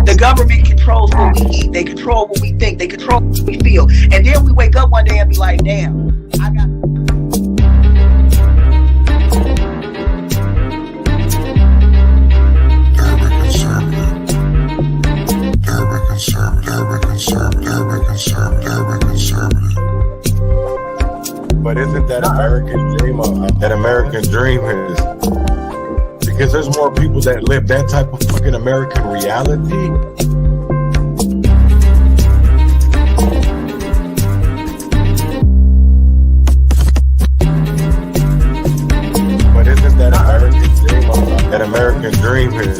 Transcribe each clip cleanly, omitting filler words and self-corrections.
The government controls what we eat. They control what we think. They control what we feel. And then we wake up one day and be like, damn, I got... But isn't that American dream? That American dream is... Because there's more people that live that type of fucking American reality. But isn't that American dream? That American dream is.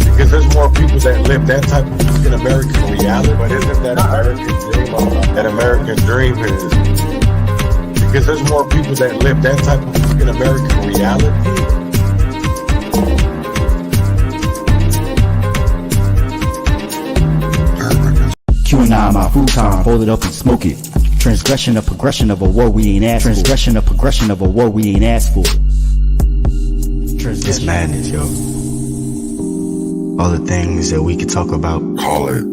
Because there's more people that live that type of fucking American reality. But isn't that American dream? That American dream is. Because there's more people that live that type of fucking American reality. QAnon, my futon, fold it up and smoke it. Transgression, a progression of a war we ain't asked for. Transgression, a progression of a war we ain't asked for. It's madness, yo. All the things that we could talk about. Call it.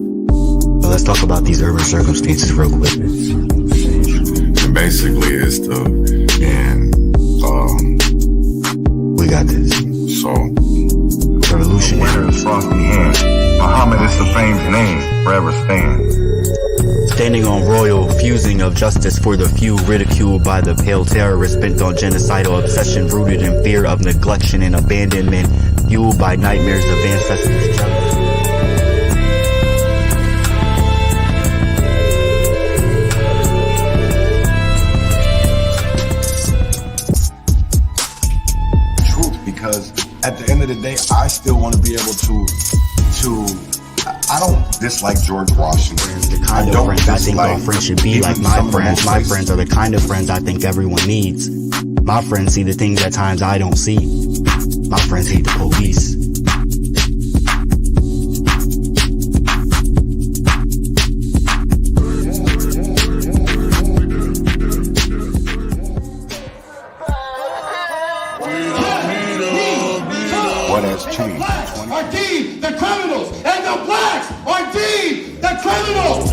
But let's talk about these urban circumstances real quick. And basically it's the, and we got this. So revolutionary. Frosty hand. Muhammad is the famed name, forever stand. Standing on royal fusing of justice for the few, ridiculed by the pale terrorists bent on genocidal obsession, rooted in fear of neglection and abandonment, fueled by nightmares of ancestors' jealousy. because at the end of the day, I still want to be able to I don't dislike George Washington. The kind of friends I think our friends should be like my friends. My friends are the kind of friends I think everyone needs. My friends see the things at times I don't see. My friends hate the police. What has changed? Are deemed the criminals, and the blacks are deemed the criminals.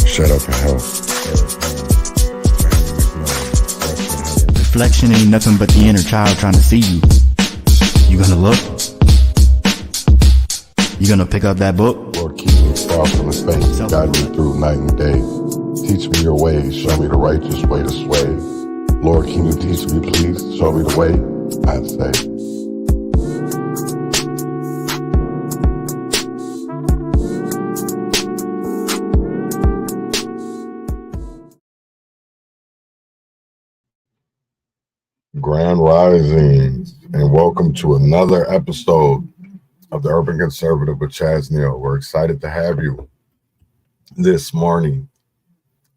Shut up and help. Reflection ain't nothing but the inner child trying to see you. You gonna look? You gonna pick up that book? Lord, keep me far from the faith. Guide me through night and day. Teach me your ways. Show me the righteous way to sway. Lord, can you teach me, please? Show me the way, I'd say. Grand Rising, and welcome to another episode of the Urban Conservative with Chaz Neal. We're excited to have you this morning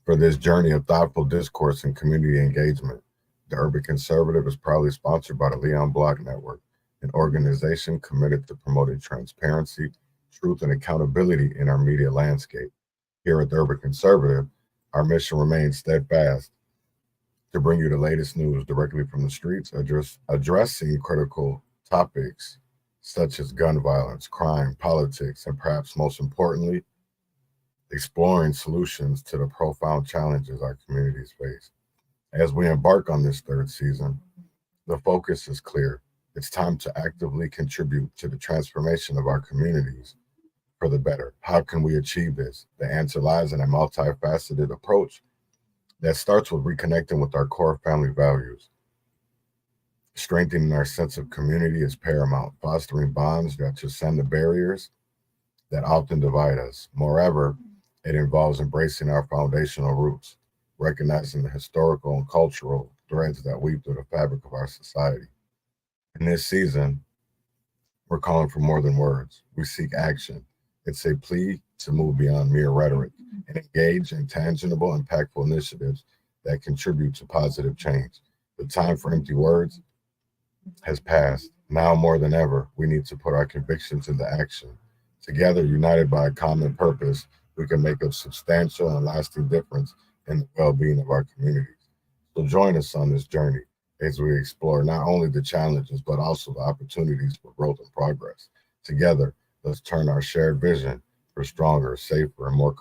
for this journey of thoughtful discourse and community engagement. The Urban Conservative is proudly sponsored by the Leon Block Network, an organization committed to promoting transparency, truth, and accountability in our media landscape. Here at the Urban Conservative, our mission remains steadfast to bring you the latest news directly from the streets, addressing critical topics such as gun violence, crime, politics, and perhaps most importantly, exploring solutions to the profound challenges our communities face. As we embark on this third season, the focus is clear. It's time to actively contribute to the transformation of our communities for the better. How can we achieve this? The answer lies in a multifaceted approach that starts with reconnecting with our core family values. Strengthening our sense of community is paramount, fostering bonds that transcend the barriers that often divide us. Moreover, it involves embracing our foundational roots, recognizing the historical and cultural threads that weave through the fabric of our society. In this season, we're calling for more than words. We seek action. It's a plea to move beyond mere rhetoric and engage in tangible, impactful initiatives that contribute to positive change. The time for empty words has passed. Now more than ever, we need to put our convictions into action. Together, united by a common purpose, we can make a substantial and lasting difference in the well-being of our communities. So join us on this journey as we explore not only the challenges, but also the opportunities for growth and progress. Together, let's turn our shared vision for stronger, safer, and more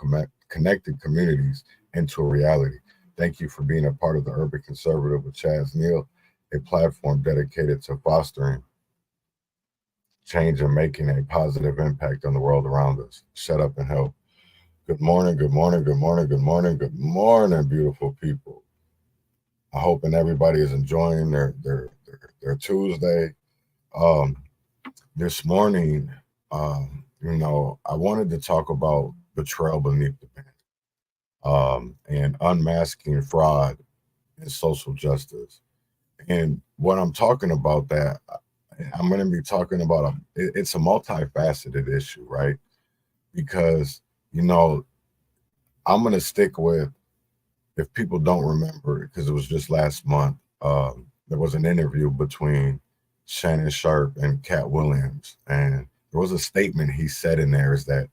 connected communities into a reality. Thank you for being a part of the Urban Conservative with Chaz Neal, a platform dedicated to fostering change and making a positive impact on the world around us. Shut up and help. Good morning, good morning, good morning, good morning, good morning, beautiful people. I hope and everybody is enjoying their Tuesday. This morning, I wanted to talk about betrayal beneath the pen, and unmasking fraud in social justice. And what I'm talking about that, I'm going to be talking about, it's a multifaceted issue, right? Because, I'm going to stick with, if people don't remember, because it was just last month, there was an interview between Shannon Sharpe and Cat Williams. And there was a statement he said in there, is that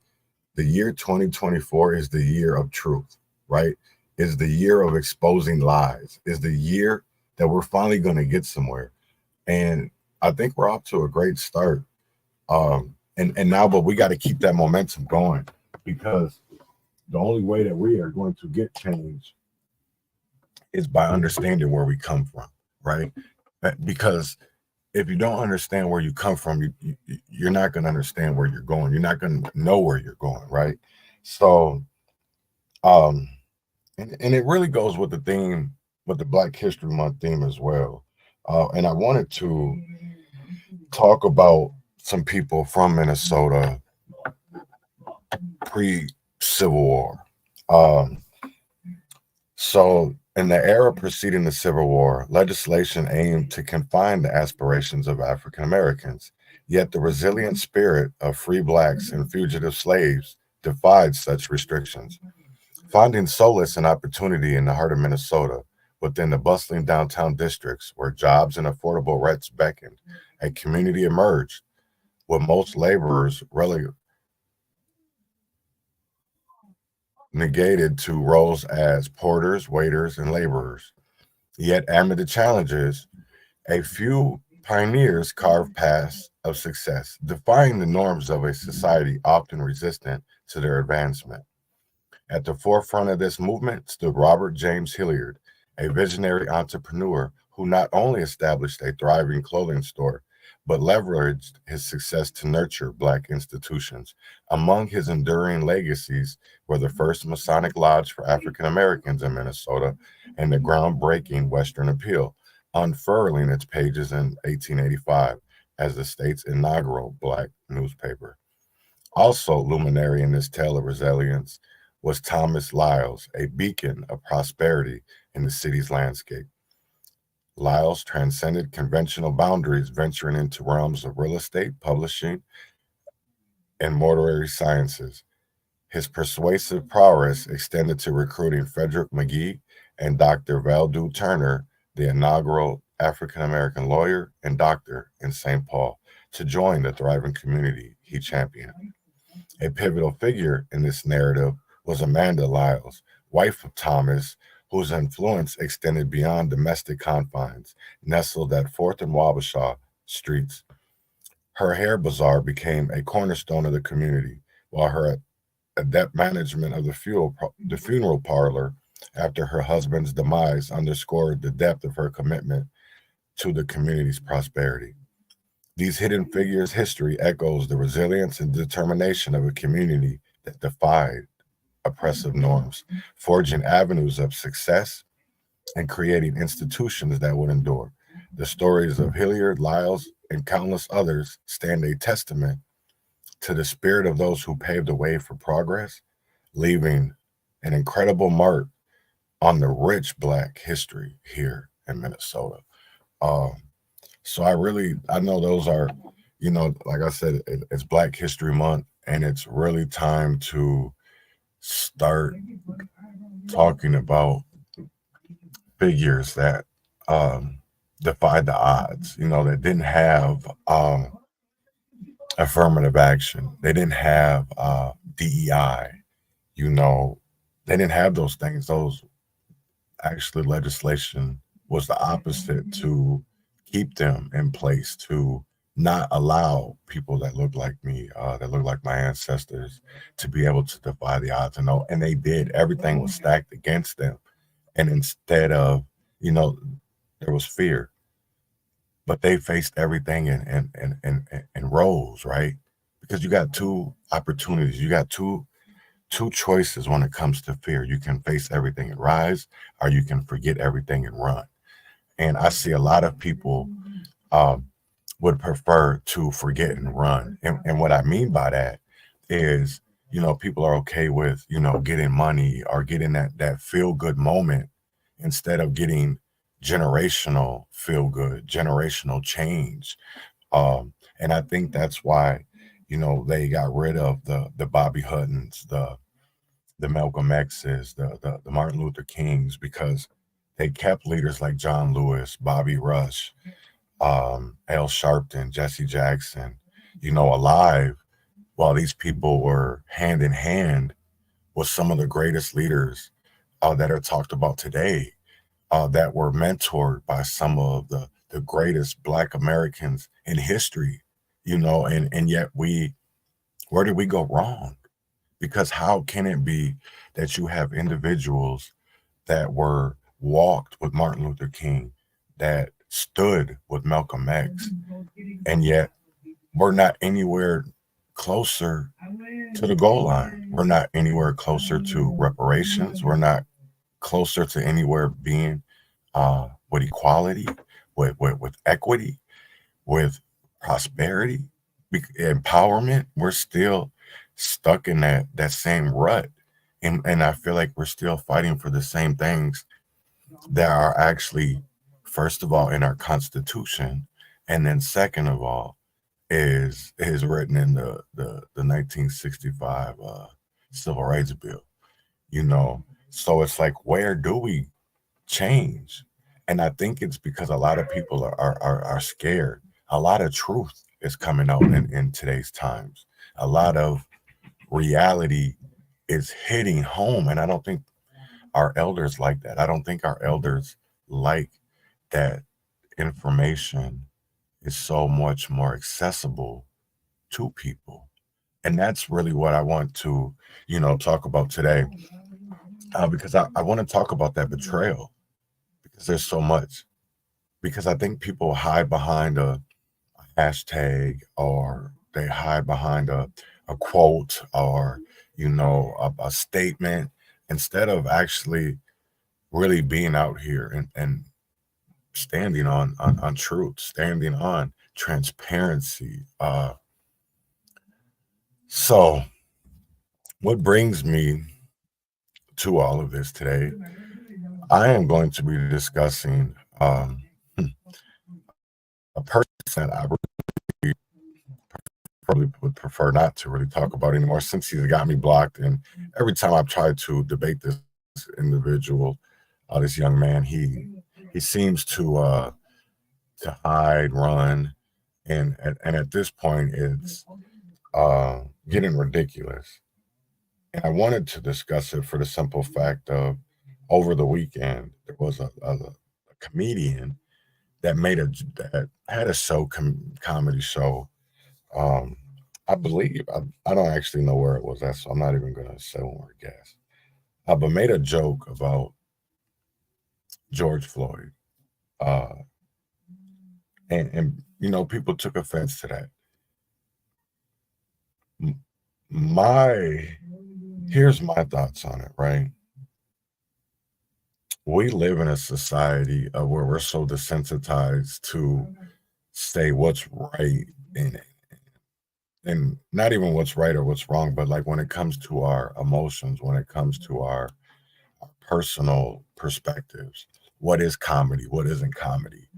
the year 2024 is the year of truth, right? Is the year of exposing lies, is the year that we're finally going to get somewhere. And I think we're off to a great start. And now, but we got to keep that momentum going, because the only way that we are going to get change is by understanding where we come from, right? Because if you don't understand where you come from, you're not going to understand where you're going. You're not going to know where you're going, right? So, and it really goes with the theme, with the Black History Month theme as well. And I wanted to talk about some people from Minnesota pre-Civil War. So in the era preceding the Civil War, legislation aimed to confine the aspirations of African Americans, yet the resilient spirit of free Blacks and fugitive slaves defied such restrictions. Finding solace and opportunity in the heart of Minnesota, within the bustling downtown districts where jobs and affordable rents beckoned, a community emerged, with most laborers relegated to roles as porters, waiters, and laborers. Yet amid the challenges, a few pioneers carved paths of success, defying the norms of a society often resistant to their advancement. At the forefront of this movement stood Robert James Hilliard, a visionary entrepreneur who not only established a thriving clothing store, but leveraged his success to nurture Black institutions. Among his enduring legacies were the first Masonic Lodge for African Americans in Minnesota and the groundbreaking Western Appeal, unfurling its pages in 1885 as the state's inaugural Black newspaper. Also luminary in this tale of resilience was Thomas Lyles, a beacon of prosperity in the city's landscape. Lyles transcended conventional boundaries, venturing into realms of real estate, publishing, and mortuary sciences. His persuasive prowess extended to recruiting Frederick McGee and Dr. Valdu Turner, the inaugural African-American lawyer and doctor in St. Paul, to join the thriving community he championed. A pivotal figure in this narrative was Amanda Lyles, wife of Thomas, whose influence extended beyond domestic confines, nestled at 4th and Wabasha streets. Her hair bazaar became a cornerstone of the community, while her adept management of the funeral parlor after her husband's demise underscored the depth of her commitment to the community's prosperity. These hidden figures' history echoes the resilience and determination of a community that defied oppressive norms, forging avenues of success and creating institutions that would endure. The stories of Hilliard, Lyles, and countless others stand a testament to the spirit of those who paved the way for progress, leaving an incredible mark on the rich Black history here in Minnesota. So I know those are, like I said, it's Black History Month, and it's really time to start talking about figures that defied the odds, that didn't have affirmative action. They didn't have DEI, they didn't have those things. Those actually legislation was the opposite to keep them in place, to not allow people that look like me, that look like my ancestors, to be able to defy the odds. And they did. Everything was stacked against them. And instead of, there was fear, but they faced everything and rose, right? Because you got two opportunities. You got two choices when it comes to fear. You can face everything and rise, or you can forget everything and run. And I see a lot of people would prefer to forget and run. And what I mean by that is, people are okay with, getting money or getting that feel good moment instead of getting generational feel good, generational change. And I think that's why, they got rid of the Bobby Huttons, the Malcolm X's, the Martin Luther Kings, because they kept leaders like John Lewis, Bobby Rush, Al Sharpton, Jesse Jackson, alive, while these people were hand in hand with some of the greatest leaders that are talked about today, that were mentored by some of the greatest Black Americans in history, and yet where did we go wrong? Because how can it be that you have individuals that were walked with Martin Luther King, that stood with Malcolm X, and yet we're not anywhere closer to the goal line? We're not anywhere closer to reparations. We're not closer to anywhere being with equality, with equity, with prosperity, empowerment. We're still stuck in that same rut. And I feel like we're still fighting for the same things that are actually, first of all, in our Constitution, and then second of all, is written in the 1965 Civil Rights Bill. So it's like, where do we change? And I think it's because a lot of people are scared. A lot of truth is coming out in today's times. A lot of reality is hitting home, and I don't think our elders like that. I don't think our elders like that information is so much more accessible to people. And that's really what I want to, talk about today, because I want to talk about that betrayal, because there's so much. Because I think people hide behind a hashtag, or they hide behind a quote, or a statement, instead of actually really being out here and standing on truth, standing on transparency. So what brings me to all of this today, I am going to be discussing a person that I really probably would prefer not to really talk about anymore, since he's got me blocked. And every time I've tried to debate this individual, this young man, he seems to hide, run, and at this point it's getting ridiculous. And I wanted to discuss it for the simple fact of, over the weekend there was a comedian that had a show, comedy show. I believe, I don't actually know where it was at, so I'm not even gonna say one word guess. But made a joke about George Floyd, and people took offense to that. Here's my thoughts on it, right? We live in a society where we're so desensitized to say what's right, and not even what's right or what's wrong, but like when it comes to our emotions, when it comes to our personal perspectives, what is comedy, what isn't comedy.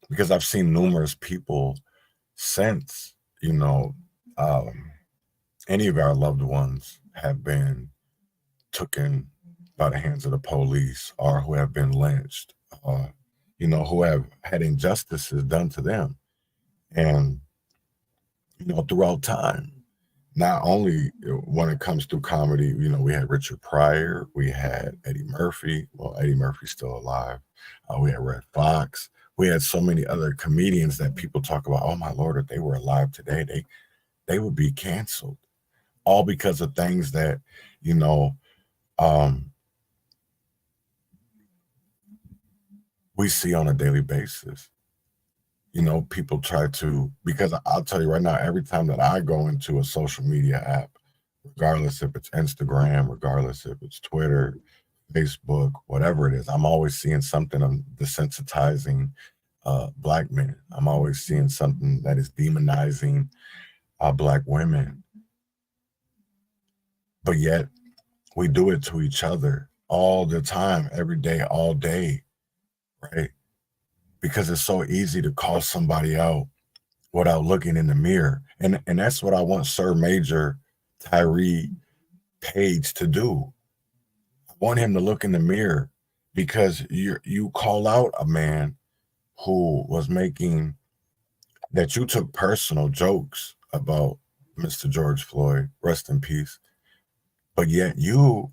Because I've seen numerous people since, you know, any of our loved ones have been taken by the hands of the police, or who have been lynched, you know, who have had injustices done to them. And, you know, throughout time, not only when it comes to comedy, you know, we had Richard Pryor, we had Eddie Murphy. Well, Eddie Murphy's still alive. We had Red Fox. We had so many other comedians that people talk about. Oh my Lord, if they were alive today, they would be canceled, all because of things that, you know, we see on a daily basis. You know, people try to, because I'll tell you right now, every time that I go into a social media app, regardless if it's Instagram, regardless if it's Twitter, Facebook, whatever it is, I'm always seeing something of desensitizing Black men. I'm always seeing something that is demonizing Black women. But yet we do it to each other all the time, every day, all day, right? Because it's so easy to call somebody out without looking in the mirror. And that's what I want Sir Maejor Tyree Page to do. I want him to look in the mirror, because you call out a man who was making, that you took personal jokes about Mr. George Floyd, rest in peace, but yet you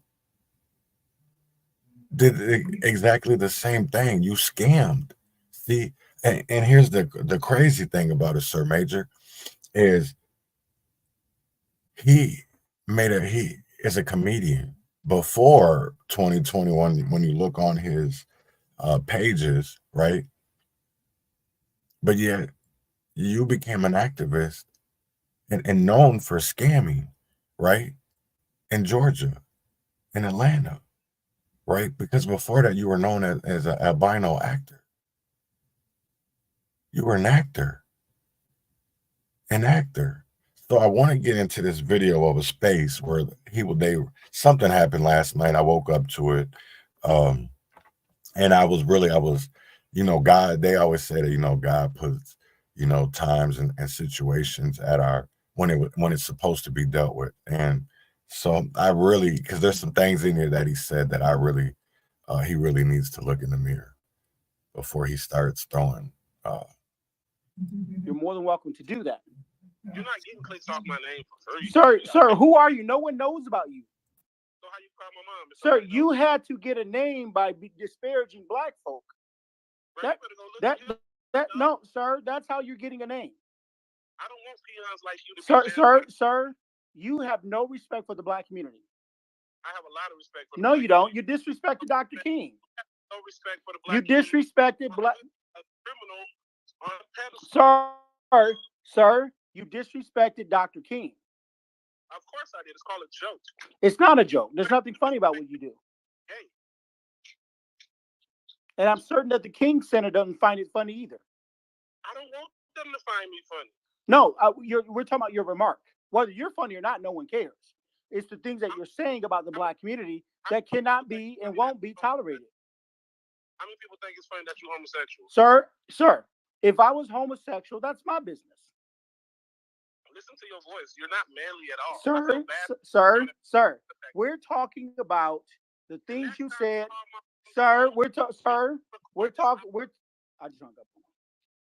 did exactly the same thing. You scammed. See, and here's the crazy thing about it, Sir Maejor, is he is a comedian before 2021 when you look on his pages, right? But yet you became an activist and known for scamming, right? In Georgia, in Atlanta, right? Because before that you were known as an albino actor. You were an actor. So I want to get into this video of a space where something happened last night. I woke up to it. And I was, you know, God, they always say that, you know, God puts, you know, times and situations at when it's supposed to be dealt with. And so because there's some things in here that he said that he really needs to look in the mirror before he starts throwing. You're more than welcome to do that. You're not getting clicks off my name for free. Sir, who are you? No one knows about you. So how you call my mom? Sir, you had to get a name by disparaging Black folk. Bro, No, sir, that's how you're getting a name. I don't want peons like you to Sir, you have no respect for the Black community. I have a lot of respect for the No, Black you don't. community. You disrespected Dr. King. No respect for the Black You disrespected Black. A criminal on a pedestal. Sir, you disrespected Dr. King. Of course I did. It's called a joke. It's not a joke. There's nothing funny about what you do. Hey. And I'm certain that the King Center doesn't find it funny either. I don't want them to find me funny. No, we're talking about your remark. Whether you're funny or not, no one cares. It's the things that you're saying about the Black community that cannot be and won't be tolerated. How many people think it's funny that you're homosexual? Sir, if I was homosexual, that's my business. Listen to your voice. You're not manly at all. Sir, we're talking about the things you said. Sir, I just hung up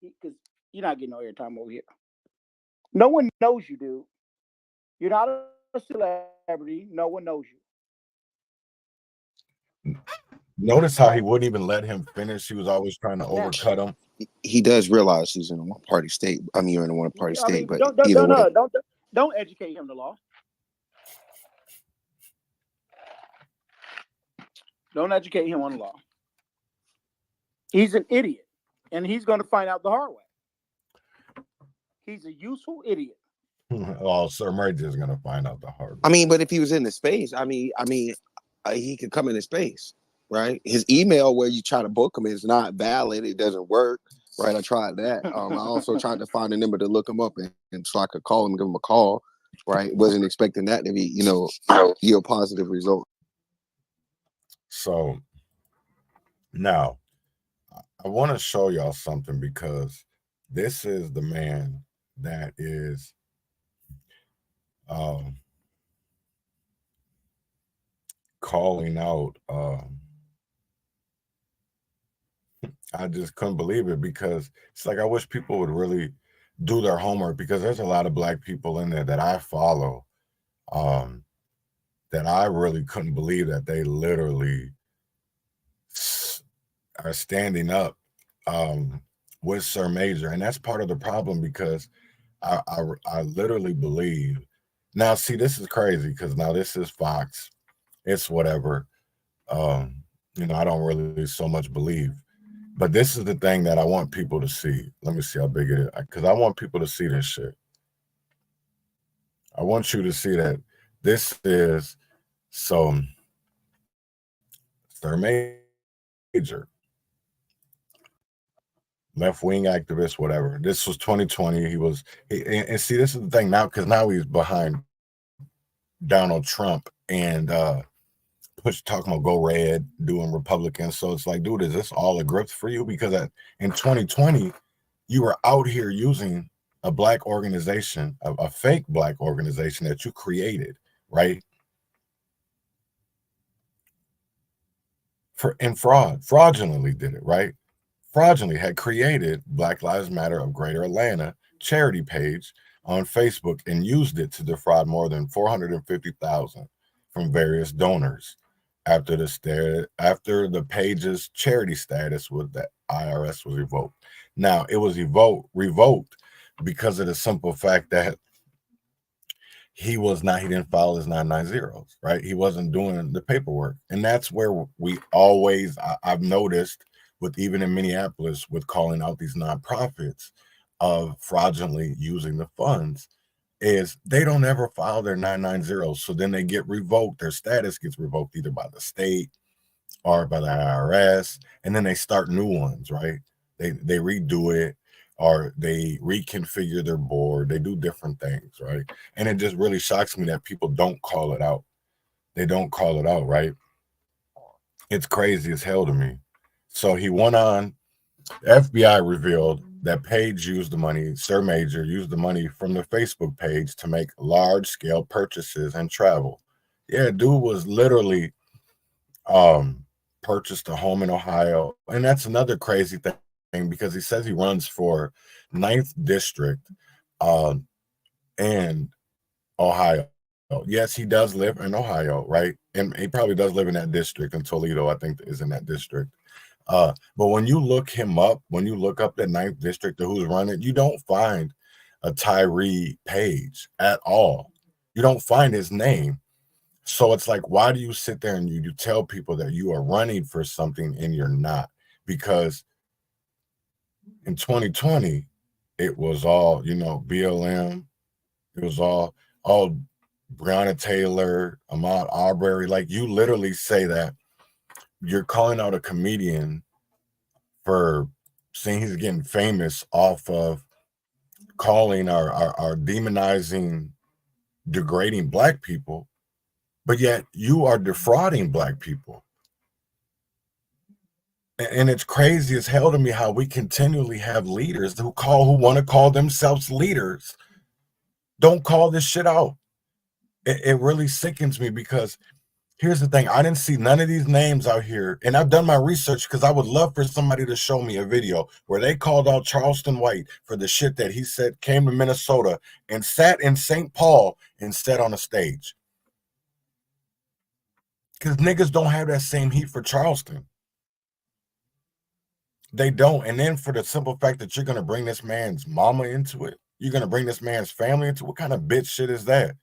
because you're not getting no airtime over here. No one knows you, dude. You're not a celebrity. No one knows you. Notice how he wouldn't even let him finish. He was always trying to overcut him. He does realize he's in a one-party state. I mean, you're in a one-party state, but don't educate him the law. Don't educate him on the law. He's an idiot, and he's going to find out the hard way. He's a useful idiot. Oh, Sir Maejor is going to find out the hard way. I mean, but if he was in the space, he could come into space, right? His email where you try to book him is not valid. It doesn't work, right? I tried that. I also tried to find a number to look him up and so I could call him, give him a call, right? Wasn't expecting that to be, yield positive result. So Now, I want to show y'all something because this is the man that is calling out. I just couldn't believe it because it's like I wish people would really do their homework because there's a lot of black people in there that I follow that I really couldn't believe that they literally are standing up with Sir Maejor. And that's part of the problem because I literally believe. Now, see, this is crazy because now this is Fox. It's whatever. You know, I don't really so much believe. But this is the thing that I want people to see. Let me see how big it is. Because I want people to see this shit. I want you to see that this is Sir Maejor. Left-wing activist, whatever. This was 2020. And see, this is the thing now, because now he's behind Donald Trump and talking about go red, doing Republicans. So it's like, dude, is this all a grift for you? Because in 2020, you were out here using a black organization, a fake black organization that you created, right? Fraudulently did it, right? Fraudulently had created Black Lives Matter of Greater Atlanta charity page on Facebook and used it to defraud more than $450,000 from various donors after the page's charity status with the IRS was revoked. Now, it was revoked because of the simple fact that he didn't file his 990s, right? He wasn't doing the paperwork. And that's where I've noticed with even in Minneapolis with calling out these nonprofits of fraudulently using the funds is they don't ever file their 990s. So then they get revoked. Their status gets revoked either by the state or by the IRS. And then they start new ones, right? They redo it or they reconfigure their board. They do different things, right? And it just really shocks me that people don't call it out. They don't call it out, right? It's crazy as hell to me. So he went on, FBI revealed that Page used the money, Sir Maejor used the money from the Facebook page to make large-scale purchases and travel. Yeah, dude was literally purchased a home in Ohio. And that's another crazy thing because he says he runs for 9th District and Ohio. Yes, he does live in Ohio, right? And he probably does live in that district, and Toledo, I think, is in that district. But when you look him up, when you look up the 9th District of who's running, you don't find a Tyree Page at all. You don't find his name. So it's like, why do you sit there and you tell people that you are running for something and you're not? Because in 2020, it was all, BLM. It was all Breonna Taylor, Ahmaud Arbery. Like, you literally say that you're calling out a comedian for saying he's getting famous off of calling our demonizing, degrading black people, but yet you are defrauding black people. And it's crazy as hell to me how we continually have leaders who want to call themselves leaders don't call this shit out. It really sickens me because here's the thing. I didn't see none of these names out here. And I've done my research because I would love for somebody to show me a video where they called out Charleston White for the shit that he said came to Minnesota and sat in St. Paul and sat on a stage. Because niggas don't have that same heat for Charleston. They don't. And then for the simple fact that you're going to bring this man's mama into it, you're going to bring this man's family into it, what kind of bitch shit is that?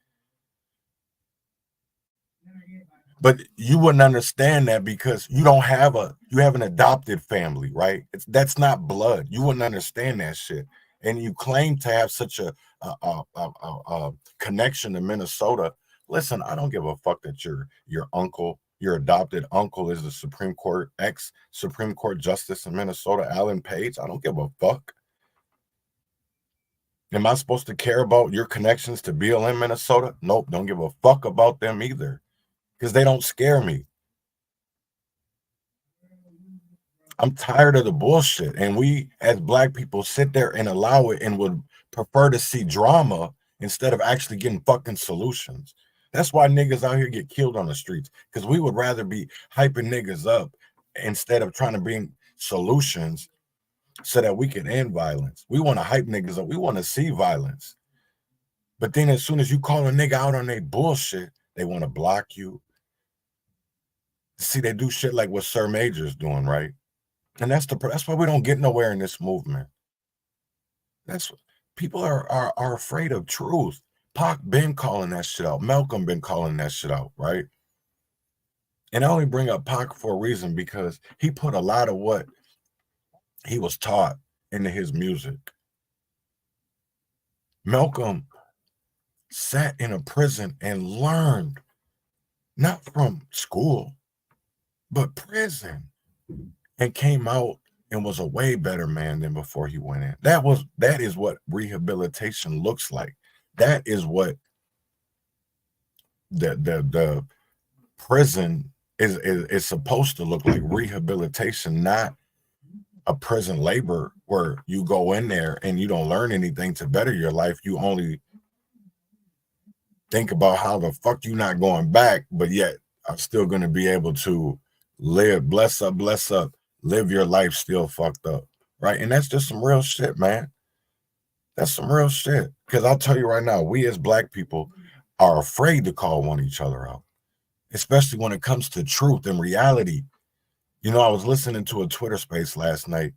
But you wouldn't understand that because you have an adopted family, right? That's not blood. You wouldn't understand that shit. And you claim to have such a connection to Minnesota. Listen, I don't give a fuck that your uncle, your adopted uncle is the ex-Supreme Court Justice in Minnesota, Alan Page. I don't give a fuck. Am I supposed to care about your connections to BLM Minnesota? Nope, don't give a fuck about them either. Because they don't scare me. I'm tired of the bullshit. And we as black people sit there and allow it and would prefer to see drama instead of actually getting fucking solutions. That's why niggas out here get killed on the streets, because we would rather be hyping niggas up instead of trying to bring solutions so that we can end violence. We want to hype niggas up. We want to see violence. But then as soon as you call a nigga out on their bullshit, they want to block you. See, they do shit like what Sir Maejor's doing, right? And that's why we don't get nowhere in this movement. That's people are afraid of truth. Pac been calling that shit out. Malcolm been calling that shit out, right? And I only bring up Pac for a reason, because he put a lot of what he was taught into his music. Malcolm sat in a prison and learned, not from school, but prison, and came out and was a way better man than before he went in. That is what rehabilitation looks like. That is what the prison is supposed to look like. Rehabilitation, not a prison labor where you go in there and you don't learn anything to better your life. You only think about how the fuck you not going back, but yet I'm still going to be able to live, bless up, live your life still fucked up, right? And that's just some real shit, man. That's some real shit. Because I'll tell you right now, we as black people are afraid to call one each other out, especially when it comes to truth and reality. You know, I was listening to a Twitter space last night,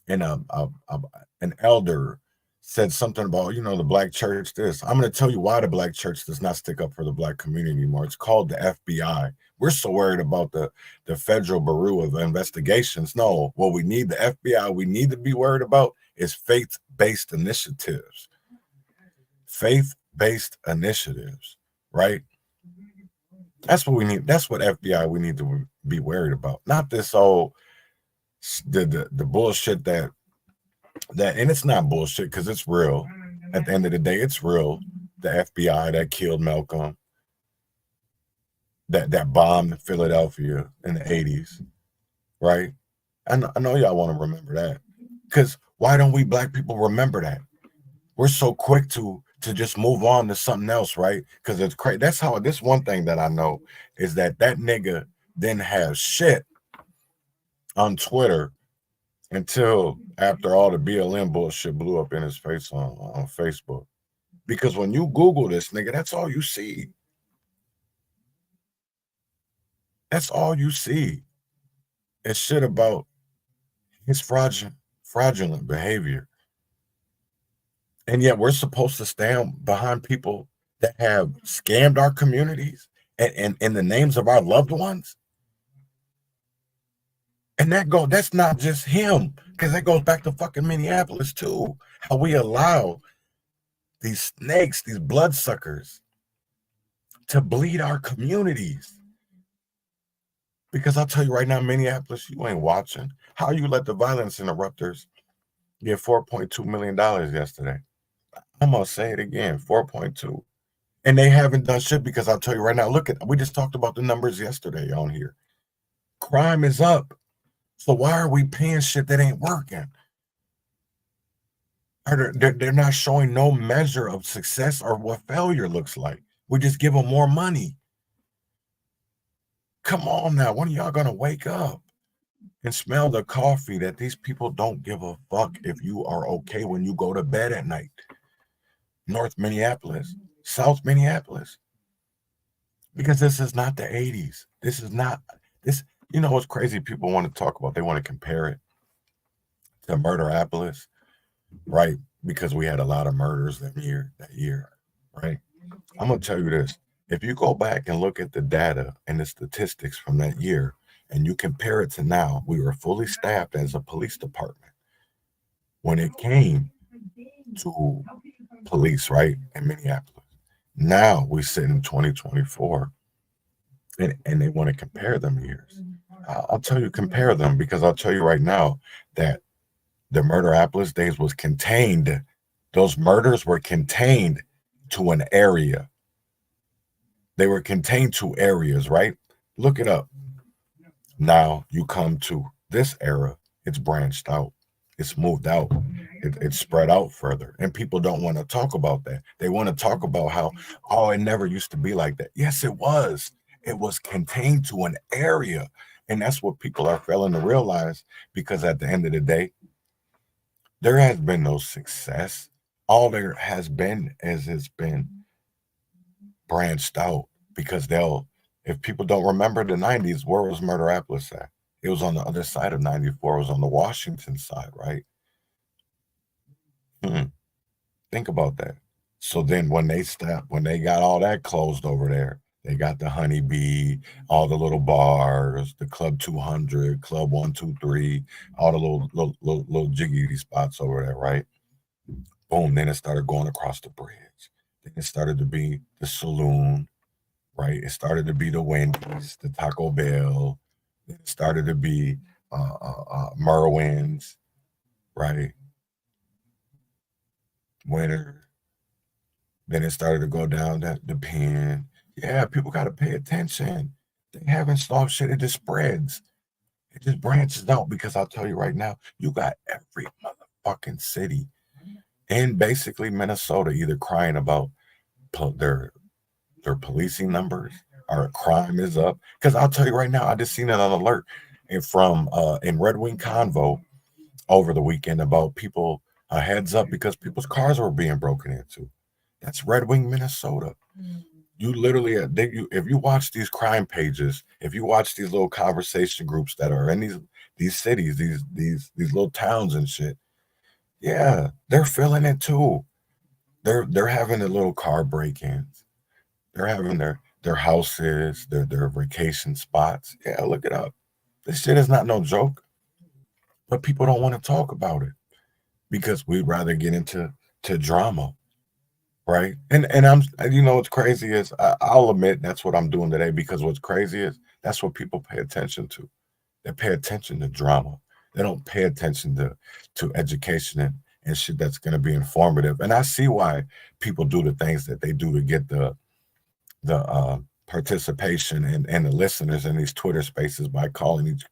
and an elder said something about, you know, the black church this. I'm going to tell you why the black church does not stick up for the black community anymore. It's called the FBI. We're so worried about the Federal Bureau of Investigations. No, what we need, the FBI, we need to be worried about is faith-based initiatives. Faith-based initiatives, right? That's what we need. That's what FBI we need to be worried about. Not this whole the bullshit that and it's not bullshit, because it's real. At the end of the day, it's real. The FBI that killed Malcolm, that bombed Philadelphia in the 80s, right? I know y'all want to remember that, because why don't we black people remember that? We're so quick to just move on to something else, right? Because it's crazy. That's how, this one thing that I know is that nigga didn't have shit on Twitter until after all the BLM bullshit blew up in his face on Facebook. Because when you Google this nigga, that's all you see. That's all you see. It's shit about his fraudulent behavior. And yet we're supposed to stand behind people that have scammed our communities and in the names of our loved ones. And that's not just him, because that goes back to fucking Minneapolis too. How we allow these snakes, these bloodsuckers, to bleed our communities. Because I'll tell you right now, Minneapolis, you ain't watching. How you let the violence interrupters get $4.2 million yesterday? I'm gonna say it again, 4.2. And they haven't done shit, because I'll tell you right now, we just talked about the numbers yesterday on here. Crime is up. So why are we paying shit that ain't working? They're not showing no measure of success or what failure looks like. We just give them more money. Come on now, when are y'all gonna wake up and smell the coffee that these people don't give a fuck if you are okay when you go to bed at night? North Minneapolis, South Minneapolis. Because this is not the 80s. This is not this. You know what's crazy? People want to talk about, they want to compare it to Murderapolis, right? Because we had a lot of murders that year, right? I'm gonna tell you this. If you go back and look at the data and the statistics from that year, and you compare it to now, we were fully staffed as a police department when it came to police, right, in Minneapolis. Now we sit in 2024, and they want to compare them years. I'll tell you, compare them, because I'll tell you right now that the Murderapolis days was contained. Those murders were contained to an area. They were contained to areas, right? Look it up. Now you come to this era, It's branched out. It's moved out. It's spread out further. And people don't want to talk about that. They want to talk about how, oh, it never used to be like that. Yes, it was. It was contained to an area. And that's what people are failing to realize, because at the end of the day, there has been no success. All there has been is it's been branched out, because if people don't remember the 90s, where was Murderapolis at? It was on the other side of 94. It was on the Washington side, right? Think about that. So then when they got all that closed over there, they got the Honeybee, all the little bars, the Club 200, Club 123, all the little jiggy spots over there, right? Boom, then it started going across the bridge. Then it started to be the saloon, right? It started to be the Wendy's, the Taco Bell. It started to be Merwin's, right? Winter. Then it started to go down the pen. Yeah, people got to pay attention. They haven't solved shit. It just spreads. It just branches out, because I'll tell you right now, you got every motherfucking city in basically Minnesota either crying about their policing numbers, or crime is up. Because I'll tell you right now, I just seen it on alert from in Red Wing Convo over the weekend about people, a heads up, because people's cars were being broken into. That's Red Wing, Minnesota. You literally, if you watch these crime pages, if you watch these little conversation groups that are in these cities, these little towns and shit, yeah, they're feeling it too. They're having their little car break-ins. They're having their houses, their vacation spots. Yeah, look it up. This shit is not no joke. But people don't want to talk about it, because we'd rather get into drama. Right. And what's crazy is, I'll admit that's what I'm doing today, because what's crazy is that's what people pay attention to. They pay attention to drama. They don't pay attention to education and shit that's going to be informative. And I see why people do the things that they do to get the participation and the listeners in these Twitter spaces, by calling each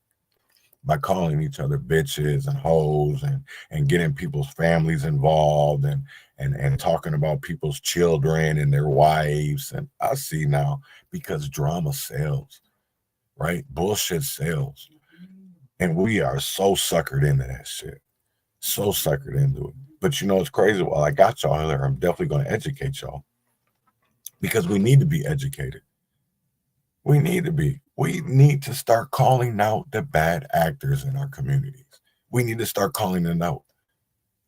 other bitches and hoes, and getting people's families involved, and talking about people's children and their wives. And I see now, because drama sells, right? Bullshit sells. And we are so suckered into that shit. So suckered into it. But you know what's crazy? While I got y'all here, I'm definitely going to educate y'all, because we need to be educated. We need to be. We need to start calling out the bad actors in our communities. We need to start calling them out,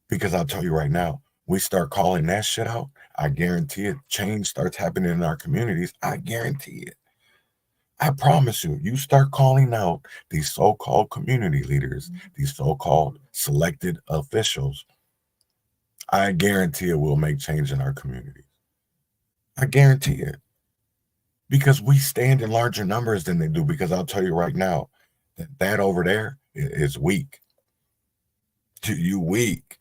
because I'll tell you right now, we start calling that shit out, I guarantee it, change starts happening in our communities. I guarantee it. I promise you, you start calling out these so-called community leaders, these so-called selected officials, I guarantee it will make change in our communities. I guarantee it. Because we stand in larger numbers than they do. Because I'll tell you right now, that over there is weak. You weak.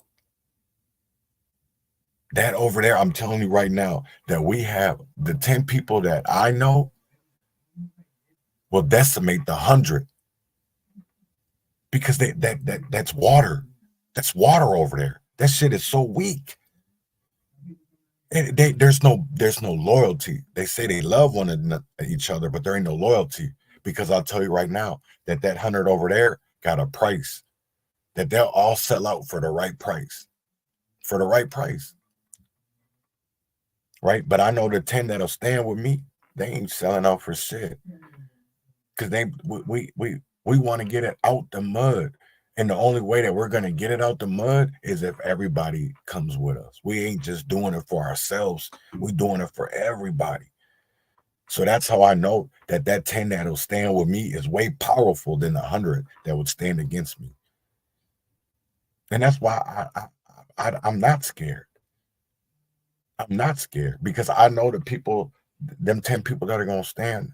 That over there, I'm telling you right now, that we have the 10 people that I know will decimate the 100, because that's water. That's water over there. That shit is so weak. And there's no loyalty. They say they love each other, but there ain't no loyalty. Because I'll tell you right now, that 100 over there got a price, that they'll all sell out for the right price. For the right price. Right? But I know the 10 that'll stand with me, they ain't selling out for shit. Because we want to get it out the mud. And the only way that we're going to get it out the mud is if everybody comes with us. We ain't just doing it for ourselves. We're doing it for everybody. So that's how I know that 10 that'll stand with me is way powerful than the 100 that would stand against me. And that's why I'm not scared. I'm not scared, because I know the people, them 10 people that are going to stand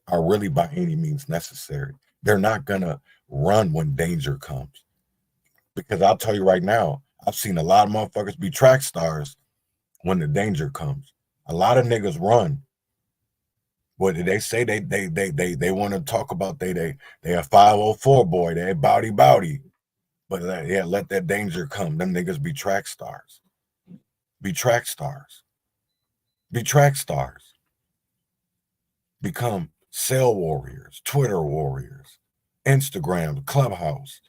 are really by any means necessary. They're not going to run when danger comes. Because I'll tell you right now, I've seen a lot of motherfuckers be track stars when the danger comes. A lot of niggas run. What did they say? They want to talk about they a 504 boy, they bowdy. But let that danger come. Them niggas be track stars. Be track stars. Be track stars. Become cell warriors, Twitter warriors, Instagram, Clubhouse.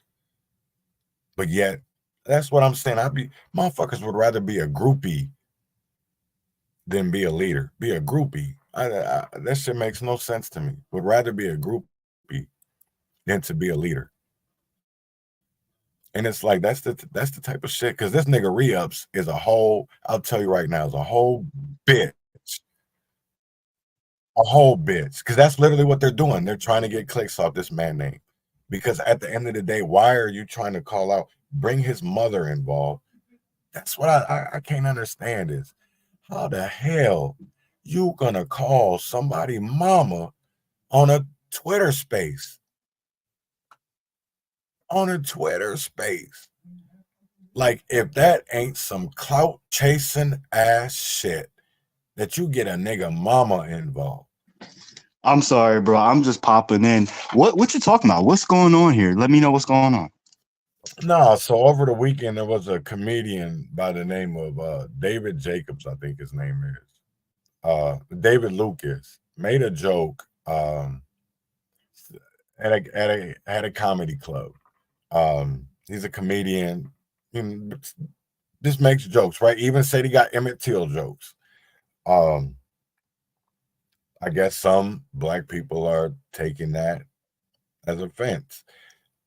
But yet, that's what I'm saying. Motherfuckers would rather be a groupie than be a leader. Be a groupie. That shit makes no sense to me. Would rather be a groupie than to be a leader. And it's like that's the type of shit. Because this nigga re-ups is a whole. I'll tell you right now, is a whole bitch. A whole bitch. Because that's literally what they're doing. They're trying to get clicks off this man name. Because at the end of the day, why are you trying to call out? Bring his mother involved. That's what I can't understand is how the hell you gonna call somebody mama on a Twitter space? On a Twitter space. Like, if that ain't some clout chasing ass shit that you get a nigga mama involved. I'm sorry, bro. I'm just popping in. What you talking about? What's going on here? Let me know what's going on. No, so over the weekend there was a comedian by the name of David Jacobs, I think his name is. David Lucas made a joke at a comedy club. He's a comedian. Just makes jokes, right? Even said he got Emmett Till jokes. I guess some black people are taking that as offense.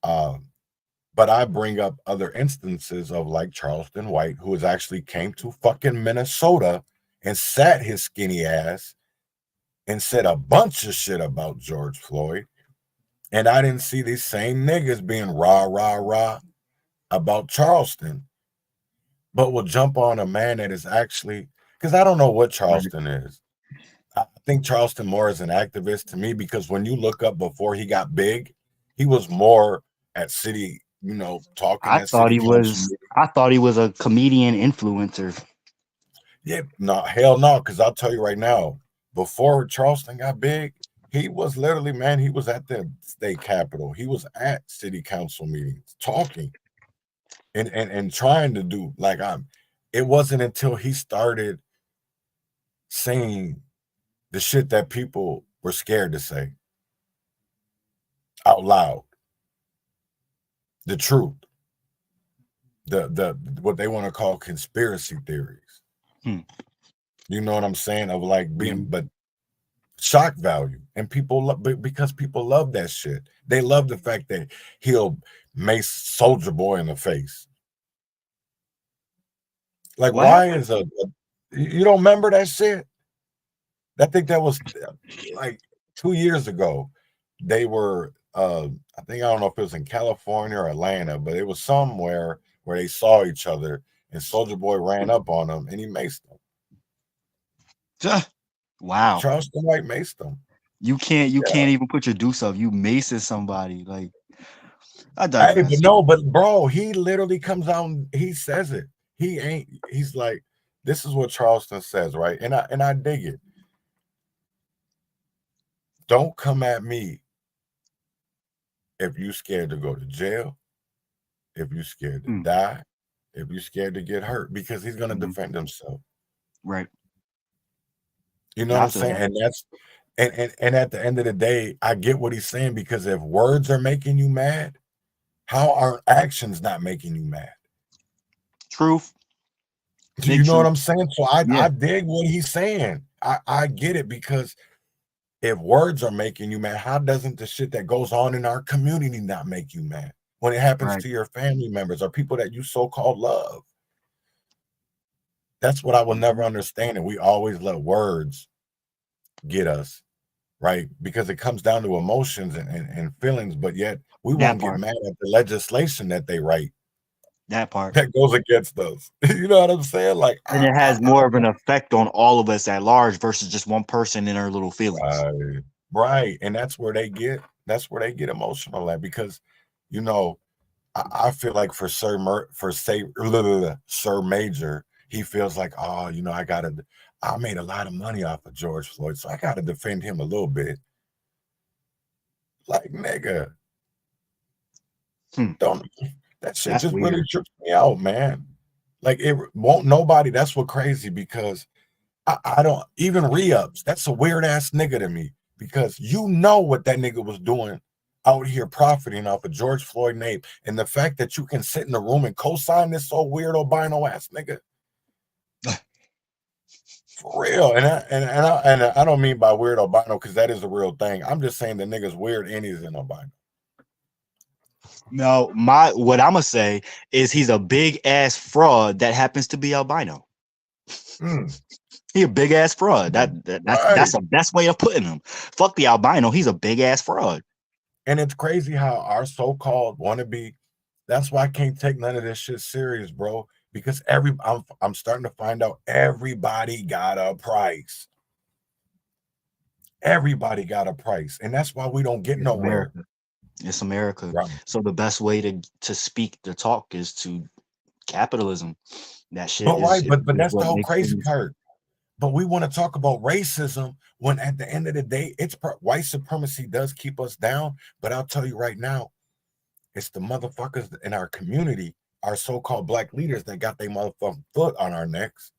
But I bring up other instances of like Charleston White, who has actually came to fucking Minnesota and sat his skinny ass and said a bunch of shit about George Floyd. And I didn't see these same niggas being rah about Charleston, but will jump on a man that is actually, because I don't know what Charleston is. I think Charleston more is an activist to me, because when you look up before he got big, he was more at city, talking. I thought he was a comedian influencer. Yeah, no, hell no, because I'll tell you right now, before Charleston got big, he was literally, man, he was at the state capitol. He was at city council meetings talking and trying to do it wasn't until he started saying the shit that people were scared to say out loud. The truth. The what they want to call conspiracy theories. You know what I'm saying? Of like being, but shock value. And people love, because people love that shit. They love the fact that he'll mace Soldier Boy in the face. Like, what? Why is you don't remember that shit? I think that was like 2 years ago. They were, I don't know if it was in California or Atlanta, but it was somewhere where they saw each other and Soldier Boy ran up on him and he maced him. Wow. Charleston White maced him. You can't even put your deuce up. You maces somebody. Like, I digress. Hey, but bro, he literally comes out and he says it. He's like, this is what Charleston says, right? And I dig it. Don't come at me if you scared to go to jail, if you scared to die, if you scared to get hurt, because he's going to defend himself. Right. You know what I'm saying? And that's and at the end of the day, I get what he's saying, because if words are making you mad, how are actions not making you mad? Truth. Do you know what I'm saying? So I dig what he's saying. I get it, because if words are making you mad, how doesn't the shit that goes on in our community not make you mad when it happens to your family members or people that you so-called love? That's what I will never understand. And we always let words get us, right? Because it comes down to emotions and feelings, but yet we won't get mad at the legislation that they write. That part. That goes against us. You know what I'm saying? Like, and it has more of an effect on all of us at large versus just one person in our little feelings. Right. And that's where they get emotional at, because, I feel like for Sir Maejor, he feels like, I made a lot of money off of George Floyd, so I gotta defend him a little bit. Like, nigga, That shit That's just really weird. trips me out, man. Like it won't nobody. That's what crazy because I don't even re-ups. That's a weird ass nigga to me because you know what that nigga was doing out here profiting off of George Floyd name, and the fact that you can sit in the room and co-sign this so weird albino ass nigga. For real, and I don't mean by weird albino because that is a real thing. I'm just saying the nigga's weird and he's an albino. No, what I'm gonna say is he's a big ass fraud that happens to be albino. He a big ass fraud. That's the best way of putting him. Fuck the albino. He's a big ass fraud. And it's crazy how our so-called wannabe. That's why I can't take none of this shit serious, bro. Because I'm starting to find out everybody got a price. Everybody got a price, and that's why we don't get nowhere. It's America. Right. So the best way to speak, to talk, is to capitalism. That shit. But that's the whole crazy part. But we want to talk about racism when at the end of the day, white supremacy does keep us down. But I'll tell you right now, it's the motherfuckers in our community, our so-called black leaders that got their motherfucking foot on our necks.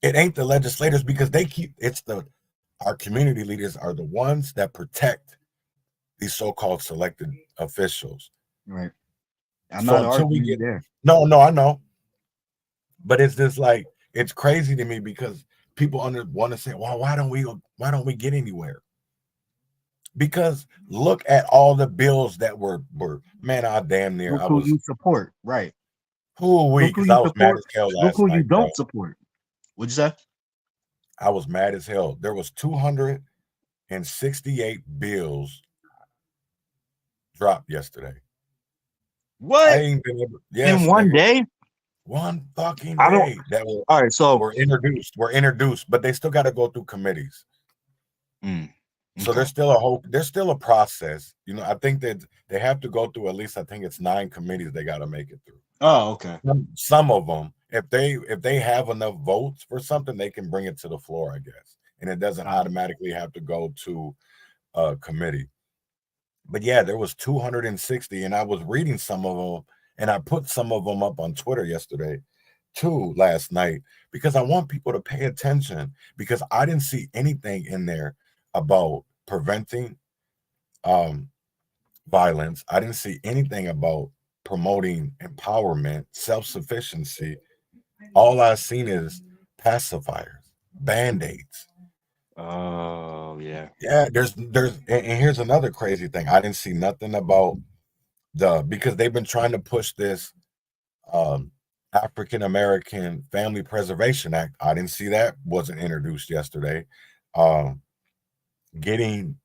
It ain't the legislators because our community leaders are the ones that protect these so-called selected officials. Right. I'm not arguing there. No, I know. But it's just like, it's crazy to me because people want to say, well, why don't we get anywhere? Because look at all the bills that were man, I damn near look who you support, right? Who are we? Because I was mad as hell last night. Look who you don't support. What'd you say? I was mad as hell. There was 268 bills dropped yesterday. What? I ain't been able, yes, in one day? One fucking day. All right, so were introduced, but they still got to go through committees. So there's still a process. You know, I think that they have to go through at least, I think it's 9 committees they got to make it through. Oh, okay. Some of them, if they have enough votes for something, they can bring it to the floor, I guess, and it doesn't automatically have to go to a committee. But yeah, there was 260, and I was reading some of them, and I put some of them up on Twitter yesterday, too, last night, because I want people to pay attention, because I didn't see anything in there about preventing violence. I didn't see anything about promoting empowerment, self-sufficiency. All I've seen is pacifiers, band-aids. Oh, yeah. Yeah, there's and here's another crazy thing. I didn't see nothing about because they've been trying to push this African American Family Preservation Act. I didn't see that, wasn't introduced yesterday. Getting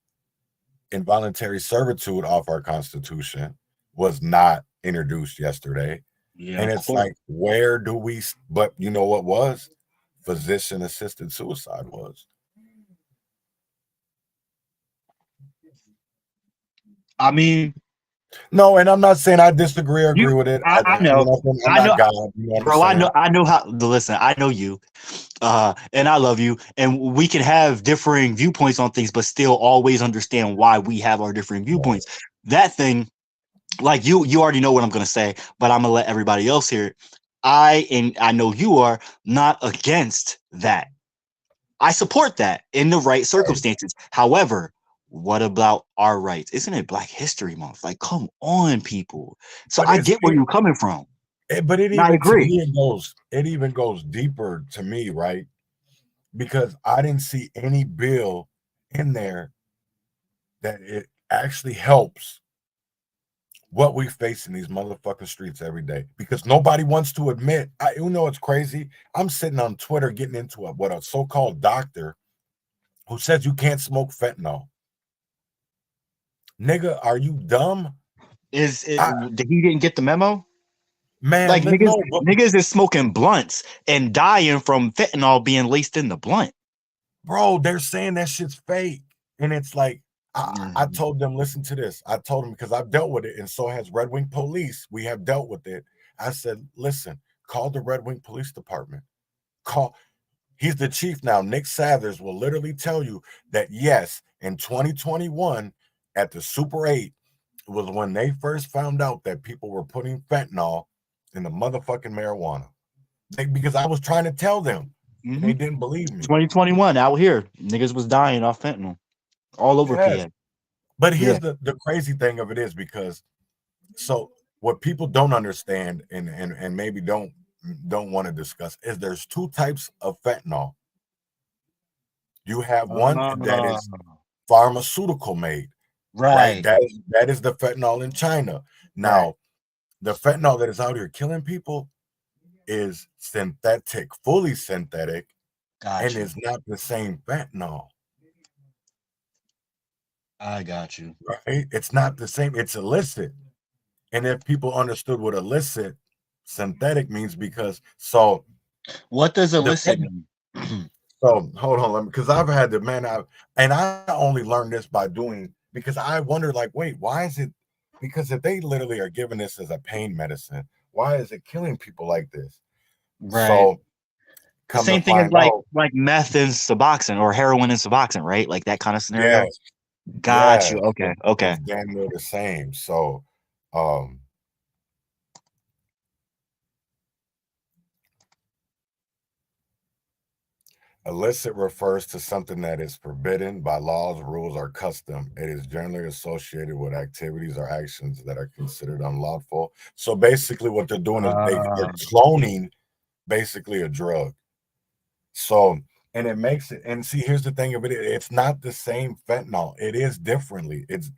involuntary servitude off our Constitution was not introduced yesterday. Yeah, and it's like, where do we? But you know what was? Physician-assisted suicide was. I mean, no, and I'm not saying I disagree or agree with it. I know. I'm not God, you know bro, I know how. Listen, I know you, and I love you, and we can have differing viewpoints on things, but still always understand why we have our different viewpoints. That thing, like you already know what I'm gonna say, but I'm gonna let everybody else hear it. I know you are not against that. I support that in the right circumstances. However, what about our rights? Isn't it Black History Month? Like, come on, people. So I get where you're coming from. But it even, to me, it even goes deeper to me, right? Because I didn't see any bill in there that it actually helps what we face in these motherfucking streets every day. Because nobody wants to admit, you know, it's crazy. I'm sitting on Twitter getting into what a so-called doctor who says you can't smoke fentanyl. Nigga, are you dumb? He didn't get the memo? Man, like niggas is smoking blunts and dying from fentanyl being laced in the blunt. Bro, they're saying that shit's fake. And it's like, I told them, listen to this. I told them, because I've dealt with it, and so has Red Wing Police. We have dealt with it. I said, listen, call the Red Wing Police Department. He's the chief now. Nick Sathers will literally tell you that, yes, in 2021, at the Super 8, was when they first found out that people were putting fentanyl in the motherfucking marijuana. Because I was trying to tell them, and they didn't believe me. 2021 out here, niggas was dying off fentanyl all over PA. But here's the crazy thing of it is because so what people don't understand and maybe don't want to discuss is there's two types of fentanyl. You have one that is pharmaceutical made, right? That is the fentanyl in China. Now, the fentanyl that is out here killing people is synthetic, fully synthetic, and is not the same fentanyl. I got you. Right? It's not the same. It's illicit. And if people understood what illicit synthetic means, because so what does illicit mean? So hold on, because I've had the I only learned this by doing, because I wonder, like, wait, why is it? Because if they literally are giving this as a pain medicine, why is it killing people like this? Right. So the same thing as like meth and Suboxone or heroin and Suboxone, right? Like that kind of scenario. Yes. Got you. Okay. It's damn near the same. So illicit refers to something that is forbidden by laws, rules, or custom. It is generally associated with activities or actions that are considered unlawful. So basically what they're doing is they're cloning basically a drug. So, and it makes it, and see, here's the thing of it, it's not the same fentanyl. It is differently. It's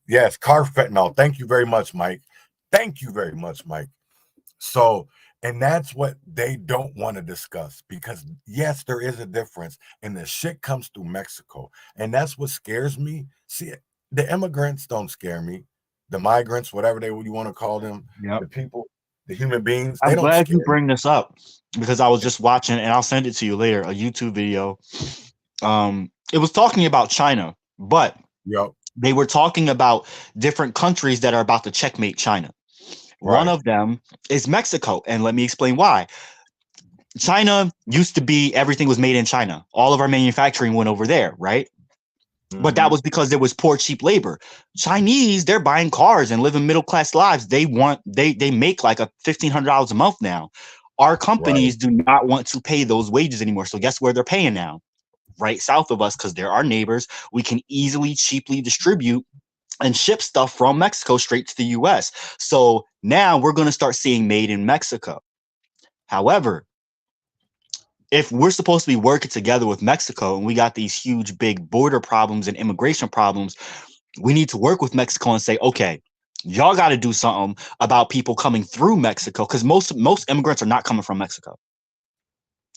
carfentanil. Thank you very much, Mike. Thank you very much, Mike. So, and that's what they don't want to discuss, because yes, there is a difference, and the shit comes through Mexico, and that's what scares me. See, the immigrants don't scare me. The migrants, whatever you want to call them, the people, the human beings. I'm glad you bring this up, because I was just watching, and I'll send it to you later, a YouTube video. It was talking about China, but they were talking about different countries that are about to checkmate China. One of them is Mexico, and let me explain why. China used to be, everything was made in China. All of our manufacturing went over there, right? But that was because there was poor, cheap labor. Chinese, they're buying cars and living middle-class lives. They make like $1,500 a month now. Our companies do not want to pay those wages anymore. So guess where they're paying now? Right south of us, because they're our neighbors. We can easily, cheaply distribute and ship stuff from Mexico straight to the US. So now we're going to start seeing made in Mexico. However, if we're supposed to be working together with Mexico and we got these huge, big border problems and immigration problems, we need to work with Mexico and say, okay, y'all got to do something about people coming through Mexico, because most immigrants are not coming from Mexico.